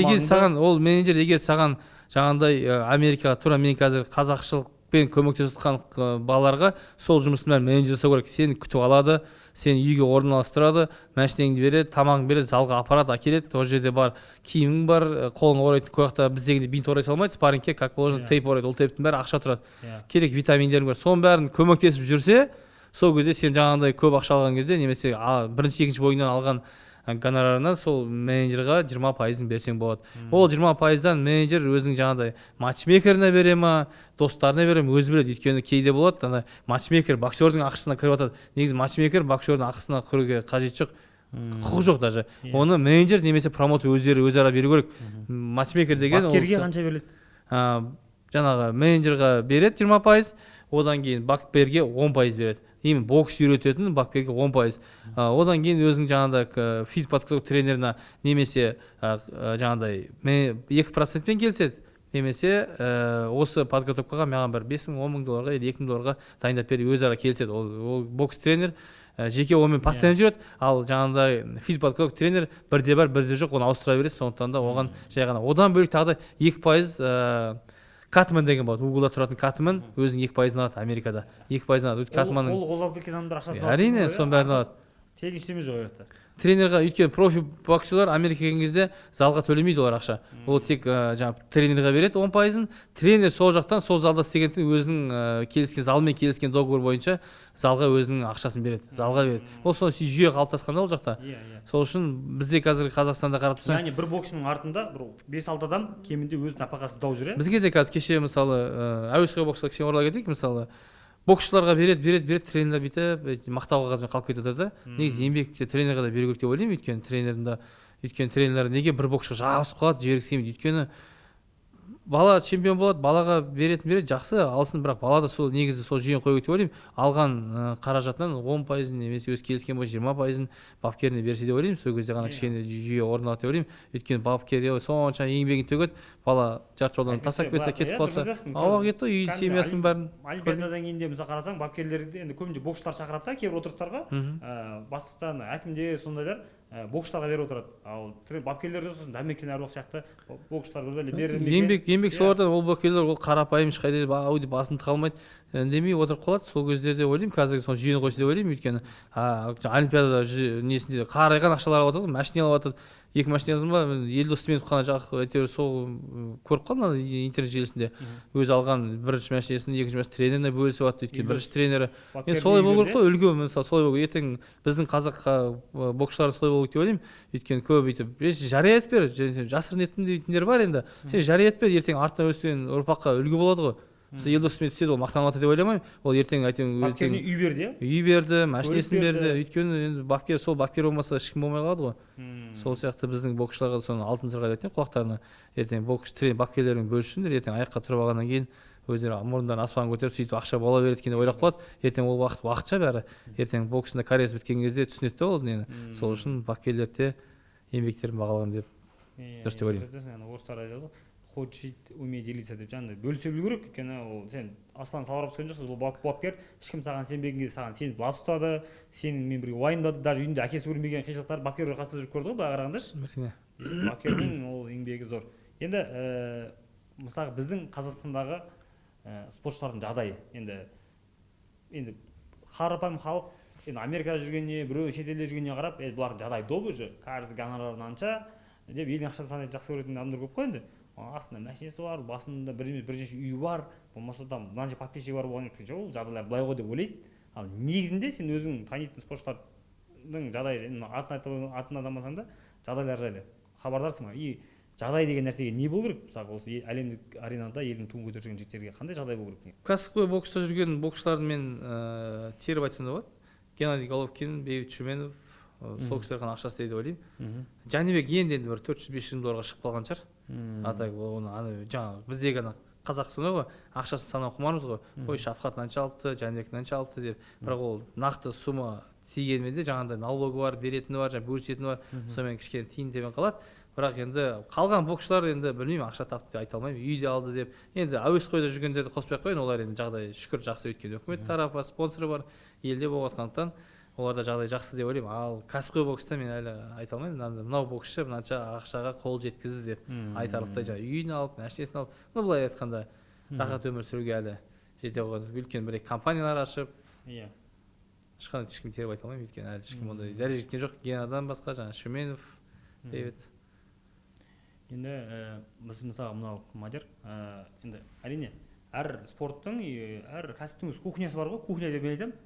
Speaker 2: егер саған жаңағындай Америкаға тура, мен қазір қазақшылықпен көмектесіп жатқан балаларға сол жұмыстың бәрін менеджер жасау керек. Сені күтіп алады, сен үйге орналастырады, машинеңді береді, тамағыңды береді, залға апарады, әкеледі. Ол жерде бар киімің бар, қолыңа орайтын, көяқта біздегінде бинт орай салмайды, спаррингке как положено тейп орайды. Ол тейптің бәрі ақша тұрады. Керек витаминдерің бар. Соның бәрін көмектесіп жүрсе, сол кезде сен жаңағындай көп ақша алған кезде, немесе бірінші екінші бойыңнан алған гонорарынан сол менеджерға 20%-ын берсең болады. Ол 20%-дан менеджер өзінің жаңағыдай матчмейкеріне бере ма, достарына бере ма, өзі біледі. Өйткені кейде болады, ана матчмейкер боксердің ақысына кіріп жатады. Негізі матчмейкер боксердің ақысына кіруге қажет жоқ, құқы жоқ даже. Оны менеджер немесе промоутер өздері өзара беру керек. Матчмейкер деген
Speaker 1: бапкерге қанша береді?
Speaker 2: Жаңағы менеджерға береді 20%, одан кейін бапкерге 10% береді. Именно бокс үйрететін бапкерге 10%. Одан кейін өзінің жаңағыдай физподготовка тренеріне немесе жаңағыдай 2%-пен келседі, немесе осы подготовкаға маған бір 5 мың, 10 мың долларға или 2 мың долларға дайындап беріп өзара келседі. Ол бокс тренер жеке онымен постоянно жүреді, ал жаңағыдай физподготовка тренер бірде-бір, бірде жоқ, оны ауыстыра береді. Сондықтан да оған жай ғана. Одан бөлек тағы да 2% Катман деген болады, Углда тұратын Катман өзінің 2%-ын алады Америкада. 2%-ын алады.
Speaker 1: Ол қозғалып кеткен адамдар ақшасын алады.
Speaker 2: Әрине, соның бәрін алады.
Speaker 1: Тегін ештеме жоқ жақта.
Speaker 2: Тренерға, өйткені профи боксерлар Америкаға келген кезде залға төлемейді олар ақша. Ол тек жаңағы тренерға береді 10%-ын. Тренер сол жақтан, сол залда істегендіктен өзінің келіскен залмен келіскен договор бойынша залға өзінің ақшасын береді, залға береді. Ол сондай жүйе қалыптасқанда ол жақта. Сол үшін бізде қазір Қазақстанда қарап тұрсаң,
Speaker 1: яғни бір боксшының артында бір 5-6 адам кемінде өз нәпақасын тауып жүр.
Speaker 2: Бізге де қазір кеше мысалы әуесқой боксқа кішкене орала кетейік, мысалы боксшыларға береді, тренерлер бүйтіп мақтау қағазымен қалып кетеді да. Негізі еңбекте тренерға да беру керек деп ойлаймын, өйткені тренерлер неге бір боксшыға жабысып қалады, жібергісі келмейді. Өйткені бала чемпион болады, балаға береді, жақсы алсын, бірақ бала да сол негізі сол жүйені қою керек деп ойлаймын. Алған қаражатынан 10%-ын немесе өз келіскен бойынша 20%-ын бапкеріне берсе деп ойлаймын. Сол кезде ғана кішкене жүйе орналады деп ойлаймын. Өйткені бапкер сонша еңбегін төгеді, бала жарты жолдан тастап кетсе, кетіп қалса, ауа кетті, үй семьясының бәрін.
Speaker 1: Олимпиададан кейін де мысалы қарасаң, бапкерлерді енді көбінше боксшылар шақырады да, кейбір отырыстарға, бастықтан, әкімдер сондайлар боксшыларға беріп отырады. Ал бапкерлер жасасын, дәмекен әруақ сияқты боксшылар бір
Speaker 2: берілмеген. Еңбек солардан, ол бапкерлер ол қарапайым ешқайда деп басын тыға алмайды, демей отырып қалады. Сол кезде де ойлаймын, қазіргі сол жүйені қойса деп ойлаймын, өйткені Олимпиадада несінде қарайған ақшалар алып жатады, машина алып жатады. 2 машинасын ба, Елдос Сметов қана жақ әйтеуір сол көріп қалды интернет желісінде. Өзі алған бірінші машинасын, екінші машина тренеріне бөлісіп жатты, өйткені бірінші тренері. Солай болу керек қой, үлгі мысалы солай болу. Ертең біздің қазаққа боксшылар солай болу керек деп ойлаймын. Өйткені көп бүйтіп жария етіп бер, жасырын еттім дейтіндер бар енді. Сен жария етіп бер, ертең артынан өскен ұрпаққа үлгі болады ғой. Мысалы Елдос Сметов істеді, ол мақтанып жатыр деп ойламаймын. Ол ертең
Speaker 1: бапкеріне үй берді,
Speaker 2: үй берді, машинасын берді. Өйткені енді бапкер болмаса ешкім болмай қалады ғой. Сол сияқты біздің боксшыларға соны алтын сырға айтайын, құлақтарына ертең бапкерлермен бөліссіндер, ертең аяққа тұрып алғаннан кейін өздері мұрындарын аспанға көтеріп сөйтіп ақша бола береді екен деп ойлап қалады. Ертең ол уақытша бәрі. Ертең боксында карьерасы біткен кезде түсінеді де ол нені. Сол үшін бапкерлерде еңбектерін бағалаған деп дұрыс деп ойлаймын.
Speaker 1: Орыстар айтады ғой, хочет уметь делиться деп, жаңағыдай бөлісе білу керек. Өйткені ол сен аспан салбырап түскен жоқсың, ол бапкер ешкім саған сенбеген кезде саған сеніп лап ұстады, сеніңмен бірге уайымдады, даже үйінде әкесі көрмеген қиыншылықтар бапкер қасында жүріп көрді ғой, былай қарағандашы. Бапкердің ол еңбегі зор. Енді мысалы біздің Қазақстандағы спортшылардың жағдайы, енді қарапайым халық енді Америкада жүргеніне, біреу шетелде жүргеніне қарап, бұлардың жағдайы доп уже, каждый гонорары мынанша деп елдің ақшасын санайды, жақсы көретін адамдар көп қой енді. Астында машинасы бар, басында бірнеше үйі бар, болмаса там мынанша подписчигі бар болған кезде ол жағдайлар былай ғой деп ойлайды. Ал негізінде сен өзің танитын спортшылар жағдайы атын атамасаң да жағдайлар жайлы хабардарсың ба? И жағдай деген нәрсеге не болу керек? Мысалы осы әлемдік аренада елдің туын көтеріп жүрген жігіттерге қандай жағдай болу керек?
Speaker 2: кәсіпқой бокста жүрген боксшыларды мен теріп айтсам да болады. Геннадий Головкин, Бейбіт Шүменов, сол кісілер ғана ақшасы дейді ойлаймын. Жәнібек енді бір 400-500 долларға шығып қалған шығар. Ата оны жаңағы біздегі ана қазақ сондай ғой, ақшасын санау құмармыз ғой. Ой, Шафқат мынанша алыпты, Жәнібек мынанша алыпты деп. Бірақ ол нақты сумма тигенмен де жаңағыдай налогі бар, беретіні бар, бөлісетіні бар, сонымен кішкене тиын тебен қалады. Бірақ енді қалған боксшылар енді білмеймін, ақша тапты деп айта алмаймын, үйде алды деп. Енді әуесқойда жүргендерді қоспай ақ қояйын, олар енді жағдай шүкір жақсы, өйткені үкімет тарапы, спонсоры бар, елде болып жатқандықтан оларда жағдай жақсы деп ойлаймын. Ал кәсіпқой бокста мен әлі айта алмаймын, мынау боксшы мынанша ақшаға қол жеткізді деп айтарлықтай жаңағы үйін алып, нәрсесін алып, былай айтқанда рахат өмір сүруге әлі жете қойған үлкен бір компаниялар ашып,
Speaker 1: Иә.
Speaker 2: ешкім теріп айта алмаймын, өйткені әлі ешкім ондай дәреже жеткен жоқ. Генадан басқа жаңағы Шүменов, Бейбіт.
Speaker 1: Енді біз мысалы мынау Мадияр, енді әрине әр спорттың, әр кәсіптің өз кухнясы бар ғой, кухня деп айтамын.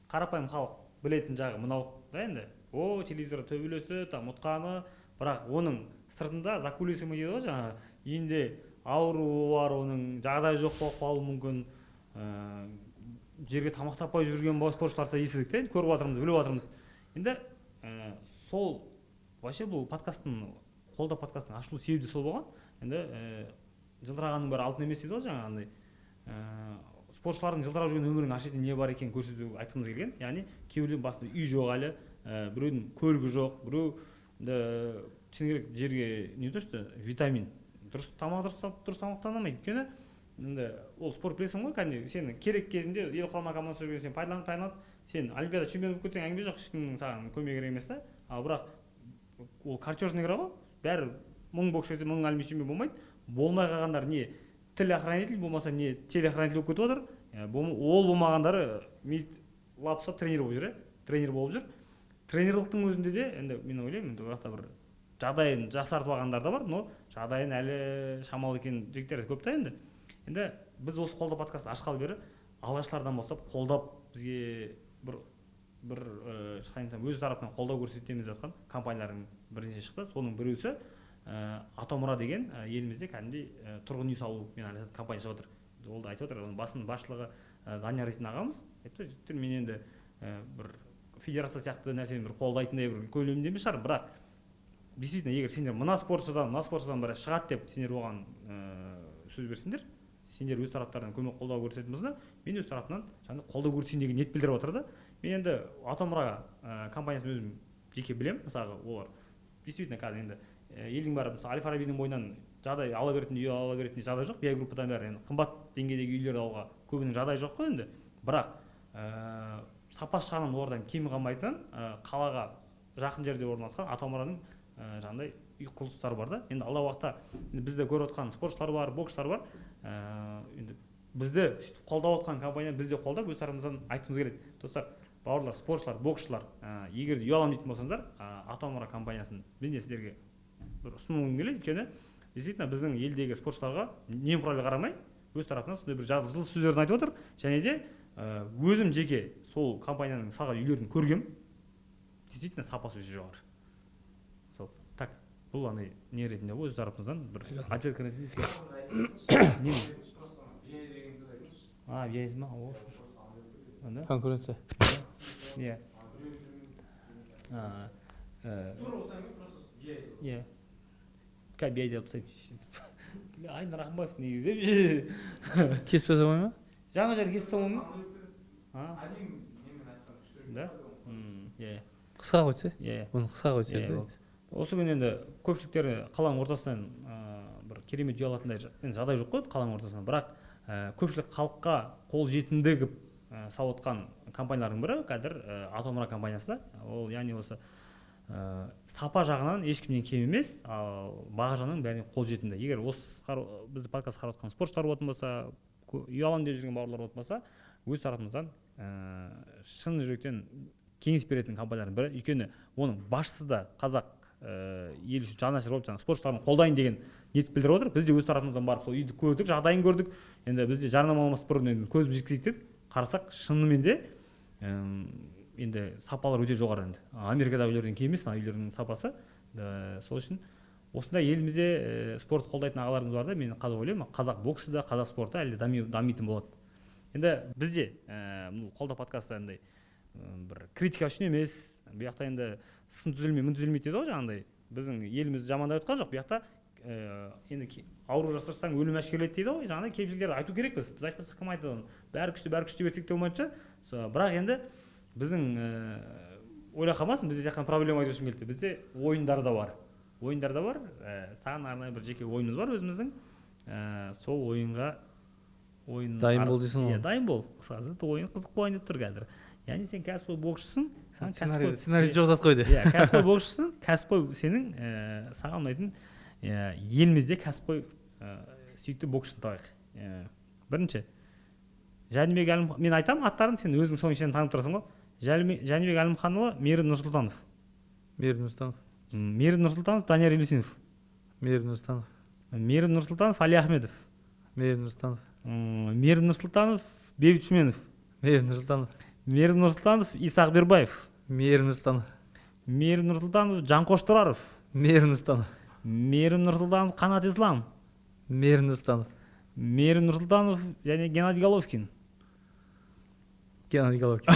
Speaker 1: Қарапайым халық білетін жағы мынау да енді. О, телевизор төбелесі, там ұтқаны, бірақ оның сыртында за кулисами дейді ғой, жаңағы енді ауруы бар, оның жағдайы жоқ болып қалуы мүмкін. Жерге тамақ таппай жүрген спортшыларды естідік те, көріп жатырмыз, біліп жатырмыз. Енді сол вообще бұл қолда подкасттың ашылу себебі сол болған. Енді жылдырағанның бәрі алтын емес дейді ғой, жаңағындай. Спортшылардың жылдырап жүрген өмірінің ар шетінде не бар екенін көрсетуге айтқымыз келген. Яғни кейбіреудің басында үй жоқ әлі, біреудің көлігі жоқ, біреу шыны керек жерге не дұрысты, витамин, дұрыс тамақтана алмайды. Өйткені енді ол спорт білесің ғой, кәдімгі сені керек кезінде ел құрама командасында жүрген сен пайдаланып, сен олимпиада чемпионы болып кетсең әңгіме жоқ, ешкімнің саған көмегі керек емес та. Ал бірақ ол картежный игра ғой. Бәрі 1000 боксшы 1000 олимпиада чемпионы болмайды. Болмай қалғандар не телеохранитель болмаса не телеохранитель болып кетіп отыр. Ол болмағандары лапсап тренер болып жүр, тренер болып жүр. Тренерлықтың өзінде де енді мен ойлаймын, бірақ бір жағдайын жақсартып алғандар да бар, но жағдайын әлі шамалы екен жігіттер көп та енді. Енді біз осы қолда подкаст ашқалы бері алғашқылардан бастап қолдап бізге бір өз тарапынан қолдау көрсетеміз жатқан компаниялардың бірнеше шықты. Соның біреусі Атомұра деген елімізде кәдімгідей тұрғын үй салу компания шығып отыр. Ол да айтып отыр, оның басының басшылығы Данияр дейтін ағамыз. Айтты, жігіттер, мен енді бір федерация сияқты нәрсені бір қолдайтындай бір көлемде емес шығар, бірақ действительно егер сендер мына спортшыдан бір шығады деп сендер оған сөз берсеңдер, сендер өз тараптарынан көмек қолдау көрсететін болса, мен өз тарапынан жаңағы қолдау көрсетейін деген ниет білдіріп отыр да. Мен енді Атомұра компаниясын өзім жеке білемін. Мысалы олар действительно қазір енді елдің бәрі мысалы Әл-Фарабидің бойынан жағдай ала беретіндей жағдай жоқ. Биай группадан бәрі енді қымбат деңгейдегі үйлерді алуға көбінің жағдайы жоқ қой енді. Бірақ сапасы жағынан олардан кем қалмайтын қалаға жақын жерде орналасқан Атомұраның жаңағыдай үй құрылыстары бар да. Енді алдағы уақытта бізді көріп отқан спортшылар бар, боксшылар бар. Енді бізді қолдап отқан компания бізде қолдап өз тарапымыздан айтқымыз келеді. Достар, бауырлар, спортшылар, боксшылар, егер үй аламын дейтін болсаңыздар, Атомұра компаниясын мен сіздерге бір ұсынуым келеді. Өйткені действительно біздің елдегі спортшыларға немқұрайлы қарамай, өз тарапынан сондай бір жылы сөздерін айтып отыр. Және де өзім жеке сол компанияның салған үйлерін көргем. Действительно сапасы өте жоғары. Сол так, бұл андай не ретінде өз тарапымыздан бір ответ ретінде. Бияйсіз ма?
Speaker 2: Конкуренция.
Speaker 1: Иә. Иә. Бияй деп тастаймын. Айнұр Рахымбаев негізі.
Speaker 2: Кесіп тастамай ма?
Speaker 1: Жаңа жер кесіп тастамай ма? Да? Иә.
Speaker 2: Қысқа қойса?
Speaker 1: Иә.
Speaker 2: Оны қысқа қойса.
Speaker 1: Осы күн енді көпшіліктері қаланың ортасынан бір керемет үй алатындай жағдай жоқ қой қаланың ортасынан. Бірақ көпшілік халыққа қол жетімді салып отқан компаниялардың бірі қазір Атомұра компаниясы да. Ол яғни осы сапа жағынан ешкімнен кем емес, ал баға жағынан бәріне қол жетімді. Егер осы бізді подкаст қарап отқан спортшылар болатын болса, үй аламын деп жүрген бауырлар болатын болса, өз тарапымыздан шын жүректен кеңес беретін компаниялардың бірі. Өйткені оның басшысы да қазақ ел үшін жанашыр болып спортшыларын қолдайын деген ниет білдіріп отыр. Біз де өз тарапымыздан барып сол үйді көрдік, жағдайын көрдік. Енді біз де жарнамаламас бұрын көзіміз жеткізейік дедік. Қарасақ шынымен де енді сапалары өте жоғары енді. Америкадағылардың кем емес, үйлердің сапасы. Сол үшін осындай елімізде спорт қолдайтын ағаларымыз бар да, мен қазір ойлаймын, қазақ боксы да, қазақ спорты әлде дамитын болады. Енді бізде қолда подкастта андай бір критика үшін емес, бұл жақта енді сын түзелмей, мін түзелмейді дейді ғой жаңағындай. Біздің елімізді жамандап жатқан жоқ, бұл жақта енді ауру жасырсаң өлім әшкерелейді дейді ғой, жаңағыдай кемшіліктерді айту керекпіз. Біз айтпасақ кім айтады оны? Бәрі күшті берсек те болмайтынша. Бірақ енді біздің ойлап қалмасын, бізде тек қана проблема айту үшін келді. Бізде ойындар да бар. Саған арнайы бір жеке ойынымыз бар өзіміздің. Сол ойынға
Speaker 2: дайын бол дейсің ғой.
Speaker 1: Иә, дайын бол. Қысқасы ойын қызық болайын деп тұр қазір. Яғни сен кәсіпқой боксшысың,
Speaker 2: сценарий жазып қойды.
Speaker 1: Иә, кәсіпқой боксшысың, кәсіпқой сенің саған ұнайтын елімізде кәсіпқой сүйікті боксшыны табайық. Бірінші Жәнібек Әлімхан, мен айтамын аттарын, сен өзің соның ішінен танып тұрасың ғой. Жәнібек Әлімханұлы, Мейірім Нұрсұлтанов. Мейірім Нұрсұлтанов, Данияр Елеусинов. Мейірім Нұрсұлтанов, Али Ахмедов. Мейірім Нұрсұлтанов, Бейбіт Шүменов. Мейірім Нұрсұлтанов, Исақ Бербаев. Мейірім Нұрсұлтанов, Жанқош Тұраров. Мейірім Нұрсұлтанов, Қанат Ислам. Мейірім Нұрсұлтанов және Геннадий Головкин. Геннадий Головкин.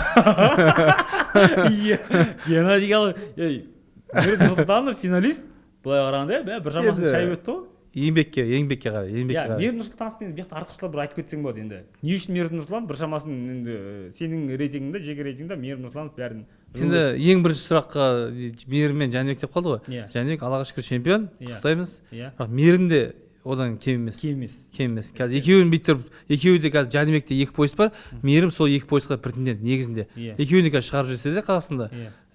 Speaker 1: Мейірім Нұрсұлтанов финалист. Былай қарағанда бір шамасын шайып өтті ғой.
Speaker 2: Еңбекке қарай.
Speaker 1: Мейірім Нұрсұлтановтың бұл жақта артықшылар бір айтып кетсең болады енді. Не үшін Мейірім Нұрсұлтанов бір шамасын енді сенің рейтингіңде, жеке рейтингіңде Мейірім Нұрсұлтанов бәрін.
Speaker 2: Енді ең бірінші сұраққа Мейірім мен Жәнібек деп қалды ғой. Жәнібек Аллаға шүкір чемпион, құттықтаймыз. Бірақ Мейірім де одан кем емес. Қазір екеуін бүйтіп, екеуі де қазір Жәнібекте 2 пояс бар, Мейірім сол 2 поясқа претендент негізінде. Екеуін де қазір шығарып жүрсе де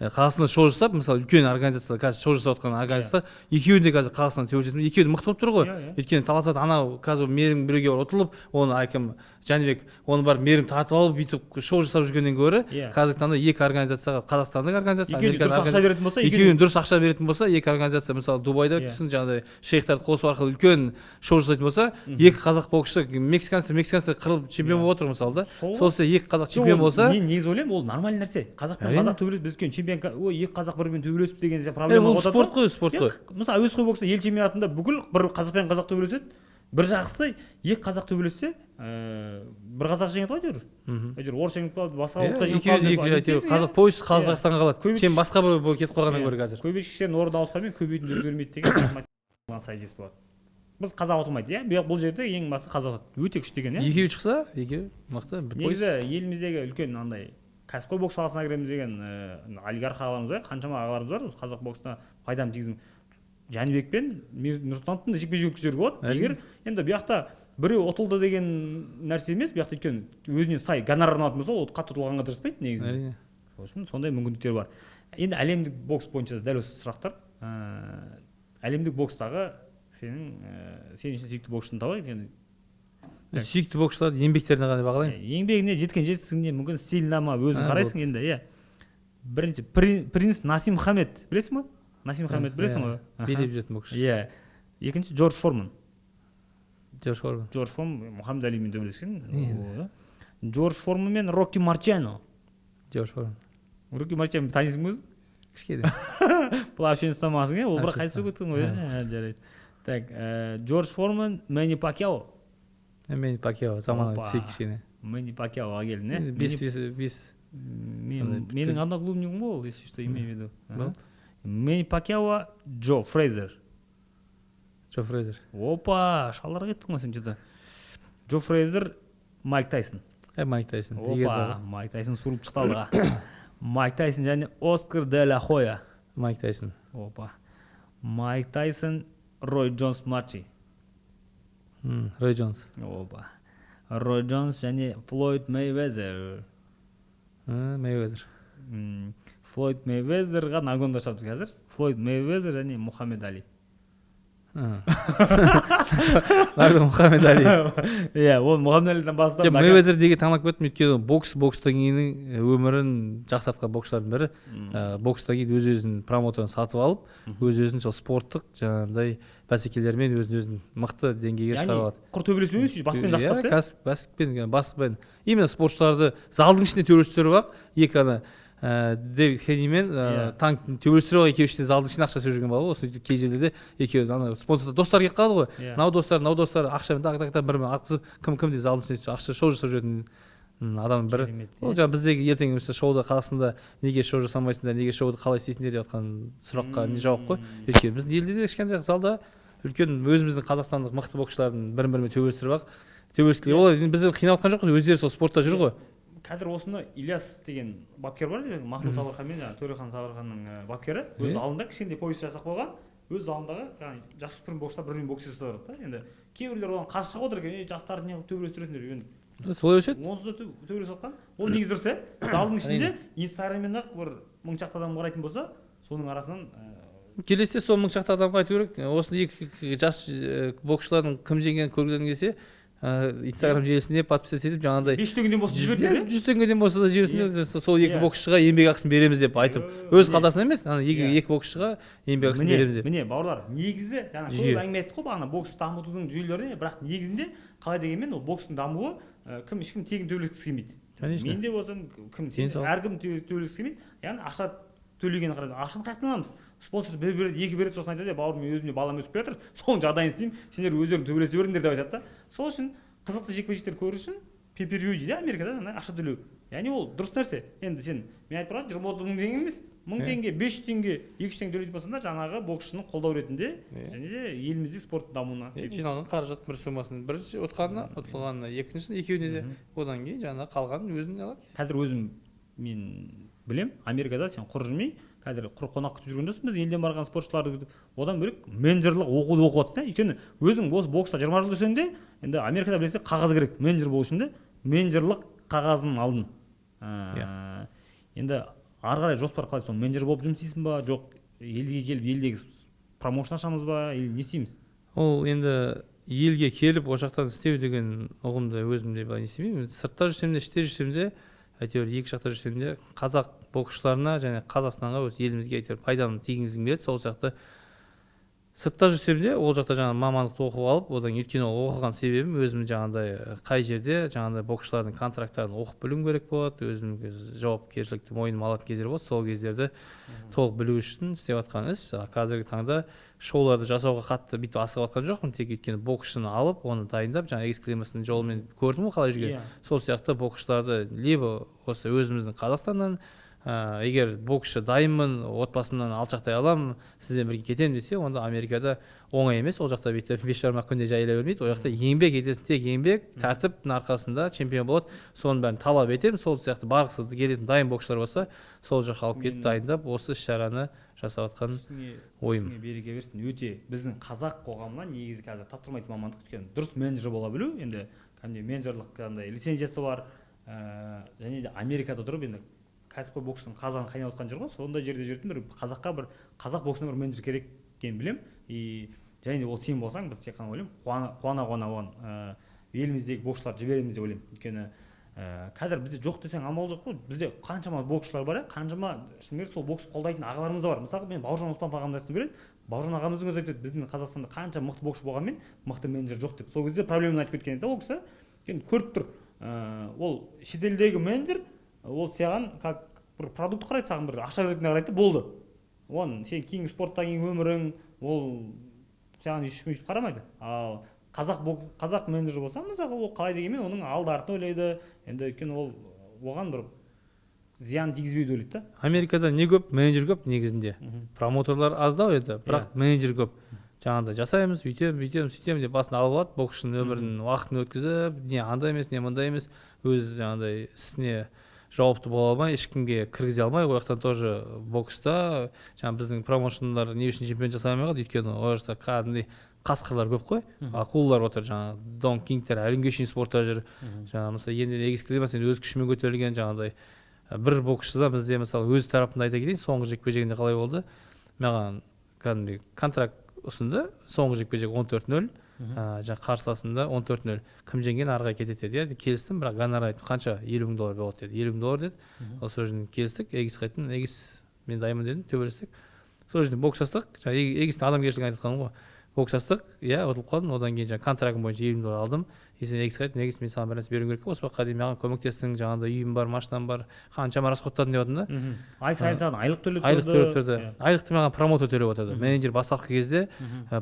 Speaker 2: Қазақстанда шоу жасап, мысалы үлкен организация, қазір шоу жасап отқан организациялар, екеуі де қазір Қазақстан төбе жетіп, екеуі де мықты болып тұр ғой. Өйткені таласады, анау қазір Мейірім біреуге ұтылып, оны айкым Жәнібек оны бар Мейірім тартып алып бүйтіп шоу жасап жүргеннен гөрі, қазіргі таңда екі организацияға, қазақстандық организация, екеуіне дұрыс ақша беретін болса, екі организация мысалы Дубайда өткізсін, жаңағыдай шейхтарды қосу арқылы үлкен шоу жасайтын болса, екі қазақ боксшы мексиканецтер қырылып чемпион болып отыр мысалы да. Сол екі қазақ чемпион болса,
Speaker 1: мен негізі ойлаймын, ол нормальный нәрсе. Қазақ пен қазақ төбелесіп, біз үлкен чемпион, ой, екі қазақ бір-бірімен төбелесіп деген проблема болады.
Speaker 2: Спорт қой.
Speaker 1: Мысалы әуесқой бокста ел чемпионатында бүкіл бір қазақ пен қазақ төбелеседі. Бір жақсы екі қазақ төбелессе, бір қазақ жеңеді ғой әйтеуір. Орыс жеңіп қалады, басқа ұлтта жеңіп қалады.
Speaker 2: Қазақ пойыз Қазақстанға қалады. Сен басқа бір кетіп қалғаннан гөрі қазір.
Speaker 1: Көбейткіштердің орны ауысқанмен көбейтін өзгермейді деген сәйкес болады. Біз қазақ ұтылмайды, иә. Бұл жерде ең басты қазақ ұтады. Өте күшті екен, иә.
Speaker 2: Екеуі шықса, екеуі мықты.
Speaker 1: Негізі еліміздегі үлкен андай кәсіпқой бокс саласына кіреміз деген олигарх ағаларымыз бар, қаншама ағаларымыз бар, қазақ боксына пайдам тигізген. Жәнібек пен Нұрсұлтановтың жекпе-жек өткізуге болады. Егер енді бұл жақта біреу ұтылды деген нәрсе емес, бұл жақта өйткені өзіне сай гонорарын алатын болса, ол қатты ұтылғанға тырыспайды негізінде. Сосын сондай мүмкіндіктер бар. Енді әлемдік бокс бойынша дәл осы сұрақтар. Әлемдік бокстағы сен үшін сүйікті боксшыны табайық.
Speaker 2: Сүйікті боксшылардың еңбектеріне қандай бағалаймын?
Speaker 1: Еңбегіне, жеткен жетістігіне, мүмкін стиліне ма өзің қарайсың енді, иә. Бірінші принц Насим Хамед, білесің ба? Насим Хамед білесің ғой?
Speaker 2: Билеп жүретін боксшы.
Speaker 1: Иә. Екінші Джордж Форман.
Speaker 2: Джордж
Speaker 1: Форман Мұхаммед Алимен төбелескен. Джордж Форман мен Рокки Марчано. Рокки Марчано танисың ба өзің?
Speaker 2: Кішкене.
Speaker 1: Бұл общение ұстамасың, иә? Ол бірақ қайтыс өткен ғой, жарайды. Так, Джордж Форман, Мэнни Пакьяо.
Speaker 2: Мэнни Пакьяо заманауи түсейік кішкене.
Speaker 1: Мэнни Пакьяоға келдің, иә?
Speaker 2: 5.
Speaker 1: Менің одноклубникім ғой ол, если что, имею в виду. Мэнни Пакьяо, Джо Фрейзер. Опа, шалдарға кеттің ғой сен что-то. Джо Фрейзер, Майк Тайсон. Опа, Майк Тайсон суырып шықты алдыға. Майк Тайсон және Оскар де ла Хоя. Опа. Майк Тайсон, Рой Джонс младший. Опа. Рой Джонс және Флойд Мейвезер. Флойд Мейвезерға нагонда шапты қазір. Флойд Мейвезер және Мұхаммед Али.
Speaker 2: Мұхаммед Али.
Speaker 1: Иә, ол Мұхаммед Алиден бастап.
Speaker 2: Мейвезер деге таңдап кеттім, өйткені бокстан кейін өмірін жақсартқан боксшылардың бірі. Бокстан кейін өз-өзін промоутерін сатып алып, өз-өзін сол спорттық жаңағыдай бәсекелермен өзін мықты деңгейге шығарып алады.
Speaker 1: Құр төбелесу емес, баспен
Speaker 2: баспен, баспен. Именно спортшыларды залдың ішінде төрешілер бар, екі ана Дэвид Хеннимен танк төбелестіріп алып екеуі іште залдың ішінде ақша сөйлеп жүрген бала ғой. Сөйтіп кей жерде де екеуі ана спонсор достар келіп қалды ғой. Мынау достар ақшамен тақ бір атқызып кім деп залдың ішінде ақша шоу жасап жүретін адамның бірі. Ол жаңағы біздегі ертең шоуда Қазақстанда неге шоу жасамайсыңдар, неге шоуды қалай істейсіңдер деп жатқан сұраққа не жауап қой. Өйткені біздің елде де кішкентай залда үлкен өзіміздің қазақстандық мықты боксшылардың бірін-бірімен төбелестіріп алып төбелескілер. Олар бізді қинап жатқан жоқ қой, өздері сол спортта жүр ғой.
Speaker 1: Қазір осыны Ильяс деген бапкер бар, Махмуд Сабырхан мен Төрехан Сабырханның бапкері, өз алдында кішкентай пояс жасап қойған, өз алдындағы жасөспірім боксшылар бір-бірімен бокс жасап жатыр да. Енді кейбіреулер оған қарсы шығып отыр екен, жастарды неғып төбелестіресіңдер.
Speaker 2: Солай өседі.
Speaker 1: Онсыз да төбелесіп жатқан. Ол негізі дұрыс, залдың ішінде Инстаграммен ақ бір 1000 шақты адам қарайтын болса, соның арасынан
Speaker 2: келесіде сол 1000 шақты адамға айту керек. Осындай екі жас боксшылардың кім жеңгенін көргілерің келсе, Инстаграм желісінде подписаться етіп жаңағыдай
Speaker 1: 5 теңгеден болса жіберіңдер.
Speaker 2: 100 теңгеден болса да жіберсіңдер. Сол екі боксшыға еңбек ақысын береміз деп айтып, өз қалтасынан емес, ана екі боксшыға еңбек ақысын береміз деп.
Speaker 1: Міне, бауырлар, негізі жаңа көп әңгіме айттық қой бағана бокс дамытудың жүйелері, бірақ негізінде қалай дегенмен ол бокстың дамуы ешкім тегін төбелескісі келмейді. Мен де болсам, әркім төбелескісі келмейді. Яғни ақша төлегенін қарайды. Ақшаны қайдан аламыз? Спонсор бір береді, екі береді, сосын айтады, бауырым, мен өзіме балам өсіп келе жатыр, соның жағдайын істеймін, сендер өздерің төбелесе беріңдер деп айтады да. Сол үшін қызықты жекпе-жектер көру үшін pay-per-view дейді Америкада, ақша төлеу. Яғни ол дұрыс нәрсе. Енді мен айтып тұрған 20-30 мың теңге емес, 1000 теңге, 500 теңге, 200 теңге төлейтін болсаң да жаңағы боксшының қолдау ретінде және де елімізде спорттың дамуына.
Speaker 2: Жиналған қаражат бір сомасын бірінші ұтылғанына, екіншісін екеуіне де, одан кейін жаңағы қалғанын өзіне алады.
Speaker 1: Қазір өзім мен білем, Америкада сен құр жүрмей, қазір құр қонақ күтіп жүрген жоқсың, біз елден барған спортшыларды күтіп, одан бөлек менеджерлік оқуды оқып жатырсың. Өйткені өзің осы бокста 20 жыл жүрсең де, енді Америкада білесің, қағаз керек, менеджер болу үшін де менеджерлік қағазын алдың. Енді ары қарай жоспар қалай, сол менеджер болып жұмыс істейсің ба, жоқ елге келіп елдегі промоушн ашамыз ба, или не істейміз?
Speaker 2: Ол енді елге келіп ол жақтан істеу деген ұғымды өзімде былай не істемеймін. Сыртта жүрсем де, іште жүрсем де, әйтеуір екі жақта жүрсем де қазақ боксшыларына және Қазақстанға өз елімізге әйтеуір пайдамды тигізгім келеді. Сол сияқты сыртта жүрсем де ол жақта жаңағы мамандықты оқып алып, одан өйткені оқыған себебім өзім жаңағыдай қай жерде жаңағыдай боксшылардың контракттарын оқып білуім керек болады, өзім жауапкершілікті мойныма алатын кездер болады. Сол кездерді толық білу үшін істеп жатқан іс. Қазіргі таңда шоуларды жасауға қатты бүйтіп асығып жатқан жоқпын, тек өйткені боксшыны алып, оны дайындап, жаңа эксклимасының жолымен көрдім ғой қалай жүрген. Сол сияқты боксшыларды либо осы өзіміздің Қазақстаннан, егер боксшы дайынмын, отбасымнан алшақтай аламын, сізбен бірге кетемін десе, онда Америкада оңай емес. Ол жақта бүйтіп 5-жарым күнде жайыла бермейді. Ол жақта еңбек етесің, тек еңбек, тәртіптің арқасында чемпион болады. Соның бәрін талап етемін. Сол сияқты барғысы келетін дайын боксшылар болса, сол жаққа алып кетіп дайындап, осы іс-шараны жасап жатқан ойым.
Speaker 1: Береке берсін. Өте біздің қазақ қоғамына негізі қазір таптырмайтын мамандық, өйткені дұрыс менеджер бола білу, енді менеджерлік лицензиясы бар, және де Америкада тұрып енді кәсіпқой бокстың қазанын қайнап жатқан жер ғой, сондай жерде жүретін бір қазаққа бір қазақ боксына бір менеджер керек екенін білем. Және де ол сен болсаң, біз тек қана ойлаймын, қуана оған еліміздегі боксшыларды жібереміз деп ойлаймын. Өйткені қазір бізде жоқ десең амал жоқ қой. Бізде қаншама боксшылар бар, қаншама шынымен сол бокс қолдайтын ағаларымыз да бар. Мысалы, мен Бауыржан Оспанов ағамды айтқым келеді. Бауыржан ағамыздың өзі айтады, біздің Қазақстанда қанша мықты боксшы болғанмен мықты менеджер жоқ деп. Сол кезде проблеманы айтып кеткен еді ол кісі. Көріп тұр, ол шетелдегі менеджер ол саған как бір продукт қарайды, саған бір ақша ретінде қарайды, болды. Оны сен кейін спорттан кейін өмірің, ол саған ешкім қарамайды. Ал қазақ менеджер болса, мысалы, ол қалай дегенмен оның алды артын ойлайды. Енді өйткені ол оған бір зиян тигізбейді ойлайды да.
Speaker 2: Америкада не көп, менеджер көп негізінде. Промоторлар аздау еді, бірақ менеджер көп. Жаңағыдай жасаймыз, сөйтем деп басын алып алады, боксшының өмірін уақытын өткізіп, не андай емес, не мындай емес, өз жаңағыдай ісіне жауапты бола алмай, ешкімге кіргізе алмай, ол жақтан тоже бокста жаңағы біздің промоушндар не үшін чемпион жасай алмай қалды, өйткені ол жақта кәдімгідей қасқырлар көп қой, акулалар отыр, жаңағы Дон Кингтер әлі шейін спортта жүр. Жаңағы мысалы енді эксклимасымен өз күшімен көтерілген жаңағыдай бір боксшыда бізде мысалы өз тарапында айта кетейін, соңғы жекпе-жегінде қалай болды? Маған кәдімгідей контракт ұсынды, соңғы жекпе-жек 14-0, жаңа қарсыласында 14-0. Кім жеңген арға кетеді деді. Келістім, бірақ гонорар айтты, қанша? $50,000 болады деді. $50,000 деді. Ол сол жерден келістік, егіс қайттым, егіс мен дайынмын дедім, төбелестік. Сол жерден бокс жастық. Егістің адамгершілігін айтып жатқаным ғой. бокс астық, иә, ұтылып қалдым. Одан кейін жаңағы контрактым бойынша $20 алдым. Сен егіз айтты, негізі мен саған бір нәрсе беруім керек, осы уақытқа дейін маған көмектестің, жаңағыдай үйім бар, машинам бар, қаншама расходтадың деп жатырмын да.
Speaker 1: Ай сайын саған айлық төлеп
Speaker 2: Айлық төлеп тұрды.
Speaker 1: Иә.
Speaker 2: Айлықты маған промоутер төлеп отырды. Менеджер бастапқы кезде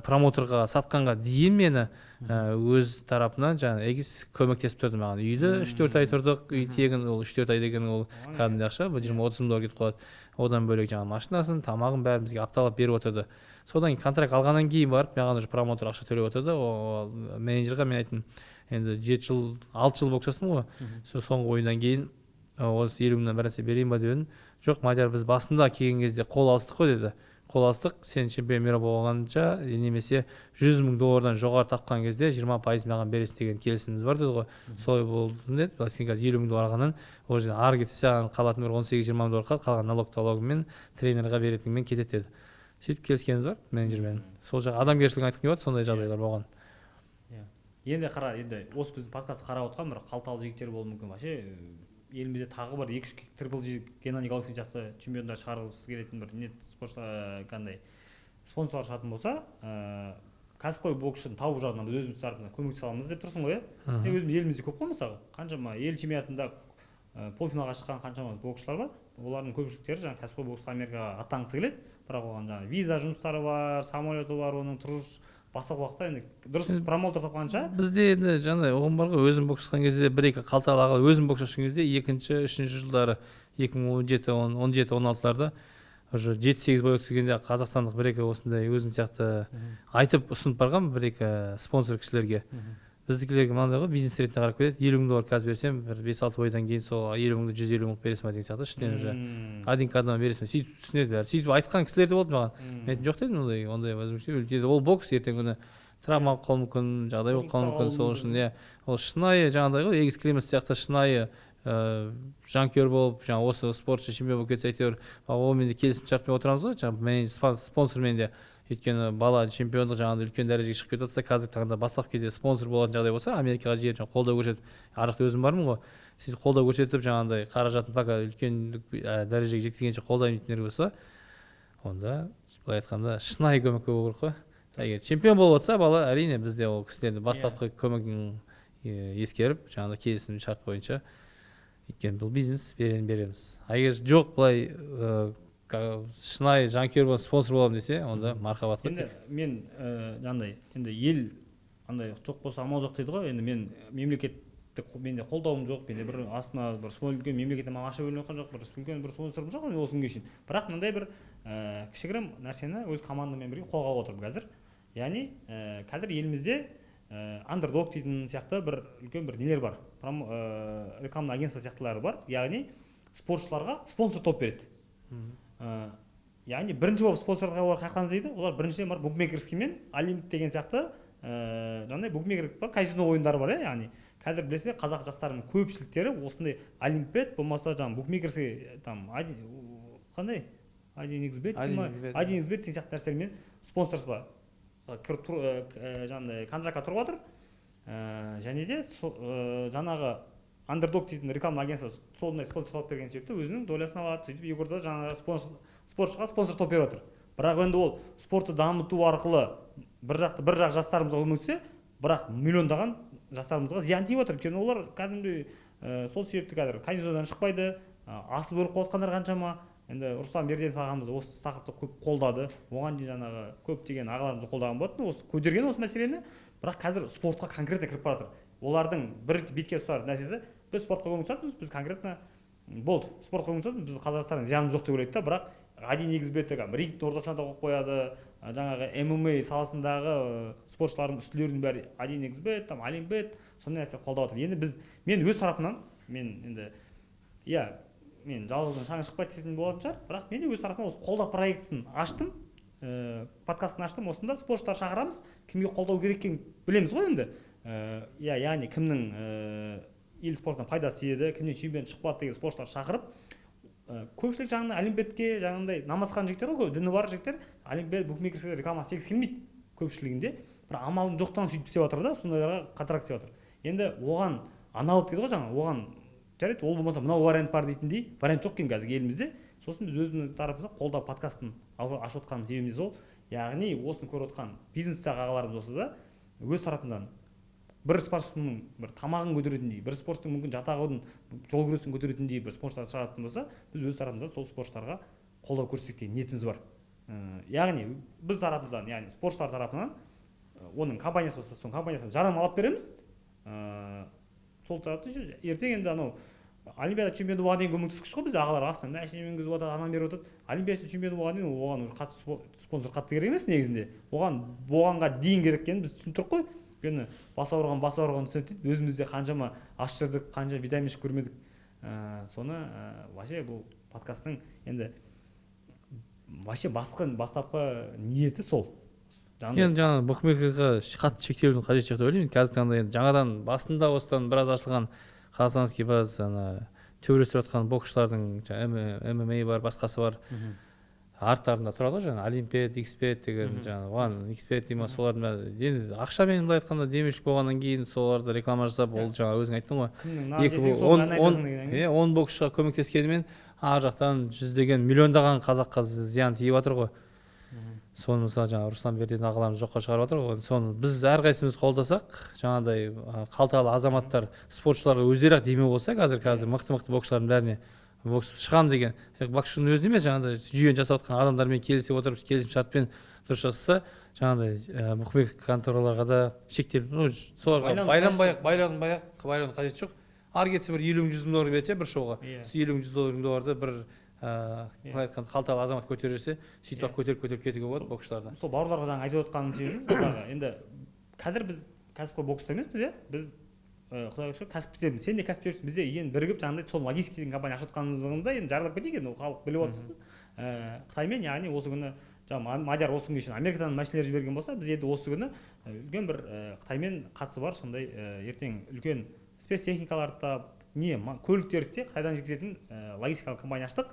Speaker 2: промоутерға сатқанға дейін мені өз тарапынан жаңағы егіз көмектесіп тұрды маған. Үйді 3-4 ай тұрдық, үй тегін, ол 3-4 ай деген ол кәдімгідей ақша, бұл $20-30 кетіп қалады. Одан бөлек жаңағы машинасын, тамағын бәрін бізге апталап беріп отырды. Содан кейін контракт алғаннан кейін барып маған уже промоутер ақша төлеп отырды. Ол менеджерға мен айттым, енді 6 жыл бокс жасадым ғой. Соңғы ойыннан кейін осы 50 мыңнан бір нәрсе берейін ба деп едім. Жоқ, Мадияр, біз басында келген кезде қол алыстық қой деді. Қол алыстық, сен чемпион мира болғанша немесе $100,000 жоғары тапқан кезде 20% маған бересің деген келісіміміз бар деді ғой. Солай болды деді. Сен қазір $50,000 алғаннан ол жерден ары кетсе саған қалатын бір $18-20 қалады, қалған налогымен тренерға беретінмен кетеді деді. Сөйтіп келіскеніміз бар менеджермен. Сол жағы адамгершілігін айтқым келіп жатыр, сондай жағдайлар болған.
Speaker 1: Енді қара, енді осы біздің подкастты қарап отқан бір қалталы жігіттер болуы мүмкін. Вообще елімізде тағы бір 2-3 трипл G Геннадий Головкин сияқты чемпиондар шығарғысы келетін бір нет спортшылар қандай спонсорлар шығатын болса, кәсіпқой боксшыны табу жағынан біз өзіміз тарапынан көмектесе аламыз деп тұрсың ғой, иә? Өзіміз елімізде көп қой, мысалы қаншама ел чемпионатында полуфиналға шыққан қаншама боксшылар бар. Олардың көпшіліктері жаңағы кәсіпқой боксқа Америкаға аттанғысы келеді, бірақ оған жаңағы виза жұмыстары бар, самолеты бар, оның тұрыш басқа уақытта енді дұрыс промоутер тапқанша
Speaker 2: бізде енді жаңағыдай оған бар ғой, өзім бокс жасаған кезде бір-екі қалталы аға, өзім бокс жасаған кезде 2-3 жылдары 2017, 16-ларда уже 7-8 бой өткізгенде қазақстандық бір-екі осындай өзің сияқты айтып ұсынып барған бір-екі спонсор кісілерге. Біздікілерге мынандай ғой, бизнес ретінде қарап кетеді, $50,000 қазір берсем, бір 5-6 бойдан кейін сол $50,000 $150,000 бересің ба деген сияқты, іштен уже один кадам бересің ба, сөйтіп түсінеді бәрі. Сөйтіп айтқан кісілер де болды маған. Мен айтым, жоқ дедім, ондай возможность. Ол бокс, ертең күні травма қалуы мүмкін, жағдай болып қалуы мүмкін, сол үшін иә, ол шынайы жаңағыдай ғой, егіз климат сияқты шынайы жанкүйер болып, жаңа осы спортшы чемпион болып кетсе әйтеуір, онымен де келісім шартпен отырамыз ғой, жаңағы спонсормен де. Өйткені бала чемпиондық жаңағыдай үлкен дәрежеге шығып кетіп жатса, қазіргі таңда бастапқы кезде спонсор болатын жағдай болса, Америкаға жіберіп қолдау көрсетіп, ар жақта өзім бармын ғой, сөйтіп қолдау көрсетіп, жаңағыдай қаражатын пока үлкен дәрежеге жеткізгенше қолдаймын дейтіндер болса, онда былай айтқанда шынайы көмек болу керек қой. Егер чемпион болып жатса бала, әрине бізде ол кісілерді бастапқы көмегін ескеріп, жаңағыдай келісім шарт бойынша, өйткені бұл бизнес, береміз. Егер жоқ, былай шынайы жанкүйер болып спонсор боламын десе, онда мархабат қой.
Speaker 1: Енді мен жаңағыдай енді ел андай жоқ болса амал жоқ дейді ғой. Енді мен мемлекеттік менде қолдауым жоқ, менде бір астына бір үлкен мемлекеттен маған ақша бөлініп жатқан жоқ, бір үлкен бір спонсорым жоқ осы күнге шейін. Бірақ мынандай бір кішігірім нәрсені өз командамен бірге қолға алып отырмын қазір. Яғни қазір елімізде андердог дейтін сияқты бір үлкен бір нелер бар, рекламный агентство сияқтылары бар. Яғни спортшыларға спонсор топ береді. Яғни бірінші болып спонсорға олар қаяқтан іздейді? Олар біріншіден бар букмекерский мен Олимп деген сияқты жаңағыдай букмекерлік бар, казино ойындары бар, яғни қазір білесіздер, қазақ жастарының көпшіліктері осындай Олимпет болмаса жаңағы букмекерский там қандай 1xbet деген сияқты нәрселермен спонсорство жаңағыдай контрактқа тұрып жатыр. Және де жаңағы андердог дейтін рекламный агентство сондай спонсор алып берген себепті өзінің долясын алады. Сөйтіп Егорда жаңағы спортшыға спонсор топ беріп отыр. Бірақ енді ол спортты дамыту арқылы бір жақ жастарымызға көмектессе, бірақ миллиондаған жастарымызға зиян тиіп отыр. Өйткені олар кәдімгідей сол себепті қазір казинодан шықпайды, асыл бөліп қойғандар қаншама. Енді Руслан Берденов ағамыз осы тақырыпты көп қолдады. Оған дейін жаңағы көптеген ағаларымыз қолдаған болатын, осы көтерген осы мәселені. Бірақ қазір спортқа конкретно кіріп бара жатыр. Олардың бір бетке ұстар нәрсесі, біз спортқа көмектесеміз, біз конкретно болды, спортқа көмектесеміз, біз Қазақстанның зиянымыз жоқ деп ойлайды да, бірақ 1xbet рингтің ортасына да қойып қояды, жаңағы MMA саласындағы спортшылардың үстілерінің бәрі 1xbet, там Олимпет, сондай нәрсе қолдап отыр. Енді мен өз тарапынан, мен жалғыздың шаңы шықпайды десетін болатын шығар, бірақ мен де өз тарапынан осы қолдау проектісін аштым, подкастын аштым, осында спортшылар шақырамыз, кімге қолдау керек екенін білеміз ғой енді. Яғни кімнің ел спортына пайдасы тиеді, кімнен чемпион шықпады деген спортшылар шақырып, көпшілік жаңағыдай Олимпетке жаңағыдай намазхан жігіттер ғой, діні бар жігіттер, Олимпет букмекерская реклама істегісі келмейді көпшілігінде, бір амалдың жоқтан сөйтіп істеп жатыр да, сондайларға контракт істеп жатыр. Енді оған аналог дейді ғой жаңа, оған жарайды, ол болмаса мынау вариант бар дейтіндей вариант жоқ екен қазір елімізде. Сосын біз өзіміздің тарапымыздан қолдау подкастын ашып отқан себебіміз ол. яғни осыны көріп отқан бизнестегі ағаларымыз болса да өз тарапынан бір спортшының бір тамағын көтеретіндей, бір спортшының мүмкін жатағудың жол күресін көтеретіндей бір спортшылар шығатын болса, біз өз тарапымыздан сол спортшыларға қолдау көрсетсек деген ниетіміз бар. Яғни біз тарапымыздан, яғни спортшылар тарапынан оның компаниясы болса, сол компаниясына жарнама алып береміз. Сол тарапта ертең енді анау олимпиада чемпионы болған дейін көмектескіш қой, біз ағалар астынан машина мінгізіп жатады, ананы беріп жатады. Олимпиада чемпионы болған дейін оған уже қатты спонсор қатты керек емес негізінде. Оғанға дейін керек екенін біз түсініп тұрық қой. Өйткені бас ауырған түсінеді, өзімізде қаншама ас жырдық, қанша витамин ішіп көрмедік. Соны вообще бұл подкасттың енді вообще бастапқы ниеті сол.
Speaker 2: Енді жаңа букмекерға қатты шектеудің қажеті жоқ деп ойлаймын. Қазіргі таңда енді жаңадан басында осыдан біраз ашылған қазақстанский баз төбелесіп жатқан боксшылардың ММА бар, басқасы бар. Арттарында тұрады ғой жаңа Олимпиад, Xpet деген жаңа оған Xpet деймін, солардың енді ақшамен былай айтқанда демеушілік болғаннан кейін соларды реклама жасап, ол жаңа өзің айттың ғой. 10 боксшыға көмектескенімен ар жақтан жүздеген, миллиондаған қазаққа зиян тиіп жатыр ғой. Соны мысалы жаңа Руслан Берден ағаларымыз жоққа шығарып жатыр ғой. Соны біз әрқайсымыз қолдасақ, жаңағыдай қалталы азаматтар спортшыларға өздері ақ демеу болса, қазір мықты боксшылардың бәріне бокс шығам деген, боксшының өзін емес, жаңағыдай жүйені жасап жатқан адамдармен келісіп отырып, келісімшартпен дұрыс жасаса, жаңағыдай букмекер контораларға да шектеліп, соларға байланбай-ақ қажет жоқ. Ар кетсе бір 50-100 мың доллар берсе бір шоуға, 50-100 долларды бір былай айтқанда қалталы азамат көтерсе, сөйтіп көтеріп кетуге болады боксшыларда.
Speaker 1: Сол бауырларға жаңа айтып отқаным себебіміз, енді қазір біз кәсіпқой бокста емеспіз, біз құдайға шүкір кәсіпкерміз. Сен де кәсіпкерсің, бізде енді бірігіп жаңағыдай сол логистика деген компания ашып жатқанымызда енді жарылып кетейік, енді халық біліп отырсын. Қытаймен, яғни осы күні Мадияр осы күнге шейін Америкадан машиналар жіберген болса, біз енді осы күні үлкен бір Қытаймен қатысы бар сондай ертең үлкен спецтехникаларды да көліктерді де Қытайдан жеткізетін логистикалық компания аштық.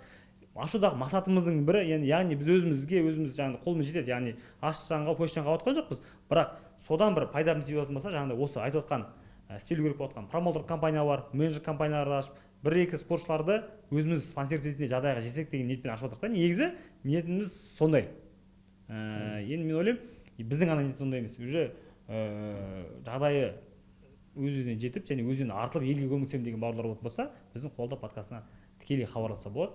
Speaker 1: Ашудағы мақсатымыздың бірі, яғни біз өзіміз жаңағыдай қолымыз жетеді, яғни аш-жаңға почтадан қалып отқан жоқпыз, бірақ содан бір пайдамыз тиіп жататын болса, жаңағыдай осы айтып отқан стиль көріп отқан промоутер компания бар, менеджер компанияларды ашып, бір-екі спортшыларды өзіміз спонсор ететін жағдайға жетсек деген ниетпен ашып отырдық та. Негізі ниетіміз сондай. Енді мен ойлаймын, біздің ғана ниет сондай емес, уже жағдайы өз-өзіне жетіп және өз-өзіне артылып елге көмектесемін деген бауырлар болса, біздің қолда подкастына тікелей хабарласса болады.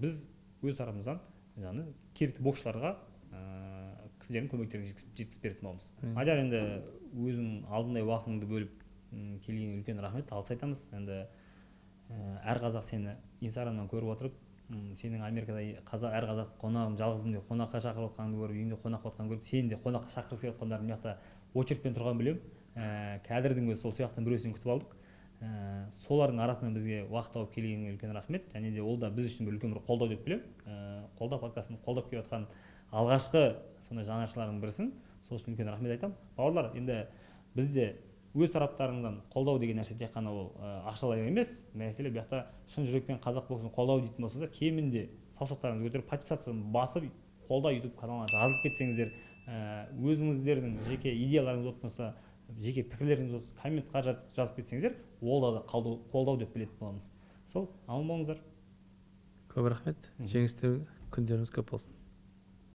Speaker 1: Біз өз тарапымыздан жаңағы керекті боксшыларға сіздердің көмектерін жеткізіп беретін боламыз. Мадияр, енді өзің алдындай уақытыңды бөліп келген үлкен рахмет, алғыс айтамыз. Енді әр қазақ сені инстаграмнан көріп отырып, сенің Америкада әр қазақ қонағым жалғызым деп қонаққа шақырып отқаныңды көріп, үйіңде қонақ отқанын көріп, сені де қонаққа шақырғысы келіп отқандарын мына жақта очередьпен тұрған білемін. Кәдірдің өзі сол сияқтан біреусін күтіп алдық. Солардың арасынан бізге уақыт тауып келгеніңе үлкен рахмет, және де ол да біз үшін бір үлкен бір қолдау деп білемін. Қолдау подкастын қолдап келіп жатқан алғашқы сондай жанашырлардың бірісің. Сол үшін үлкен рахмет айтамын. Бауырлар, енді бізде өз тараптарыңыздан қолдау деген нәрсе тек қана ол ақшалай емес, мәселе бұл жақта шын жүрекпен қазақ боксын қолдау дейтін болсаңыздар, кемінде саусақтарыңызды көтеріп подписацияны басып, қолда YouTube каналына жазылып кетсеңіздер, өзіңіздердің жеке идеяларыңыз болса, жеке пікірлеріңіз болса, комментқа жазып кетсеңіздер, ол да қолдау деп білетін боламыз. Сол, аман болыңыздар.
Speaker 2: Көп рахмет. Жеңісті күндеріңіз көп болсын.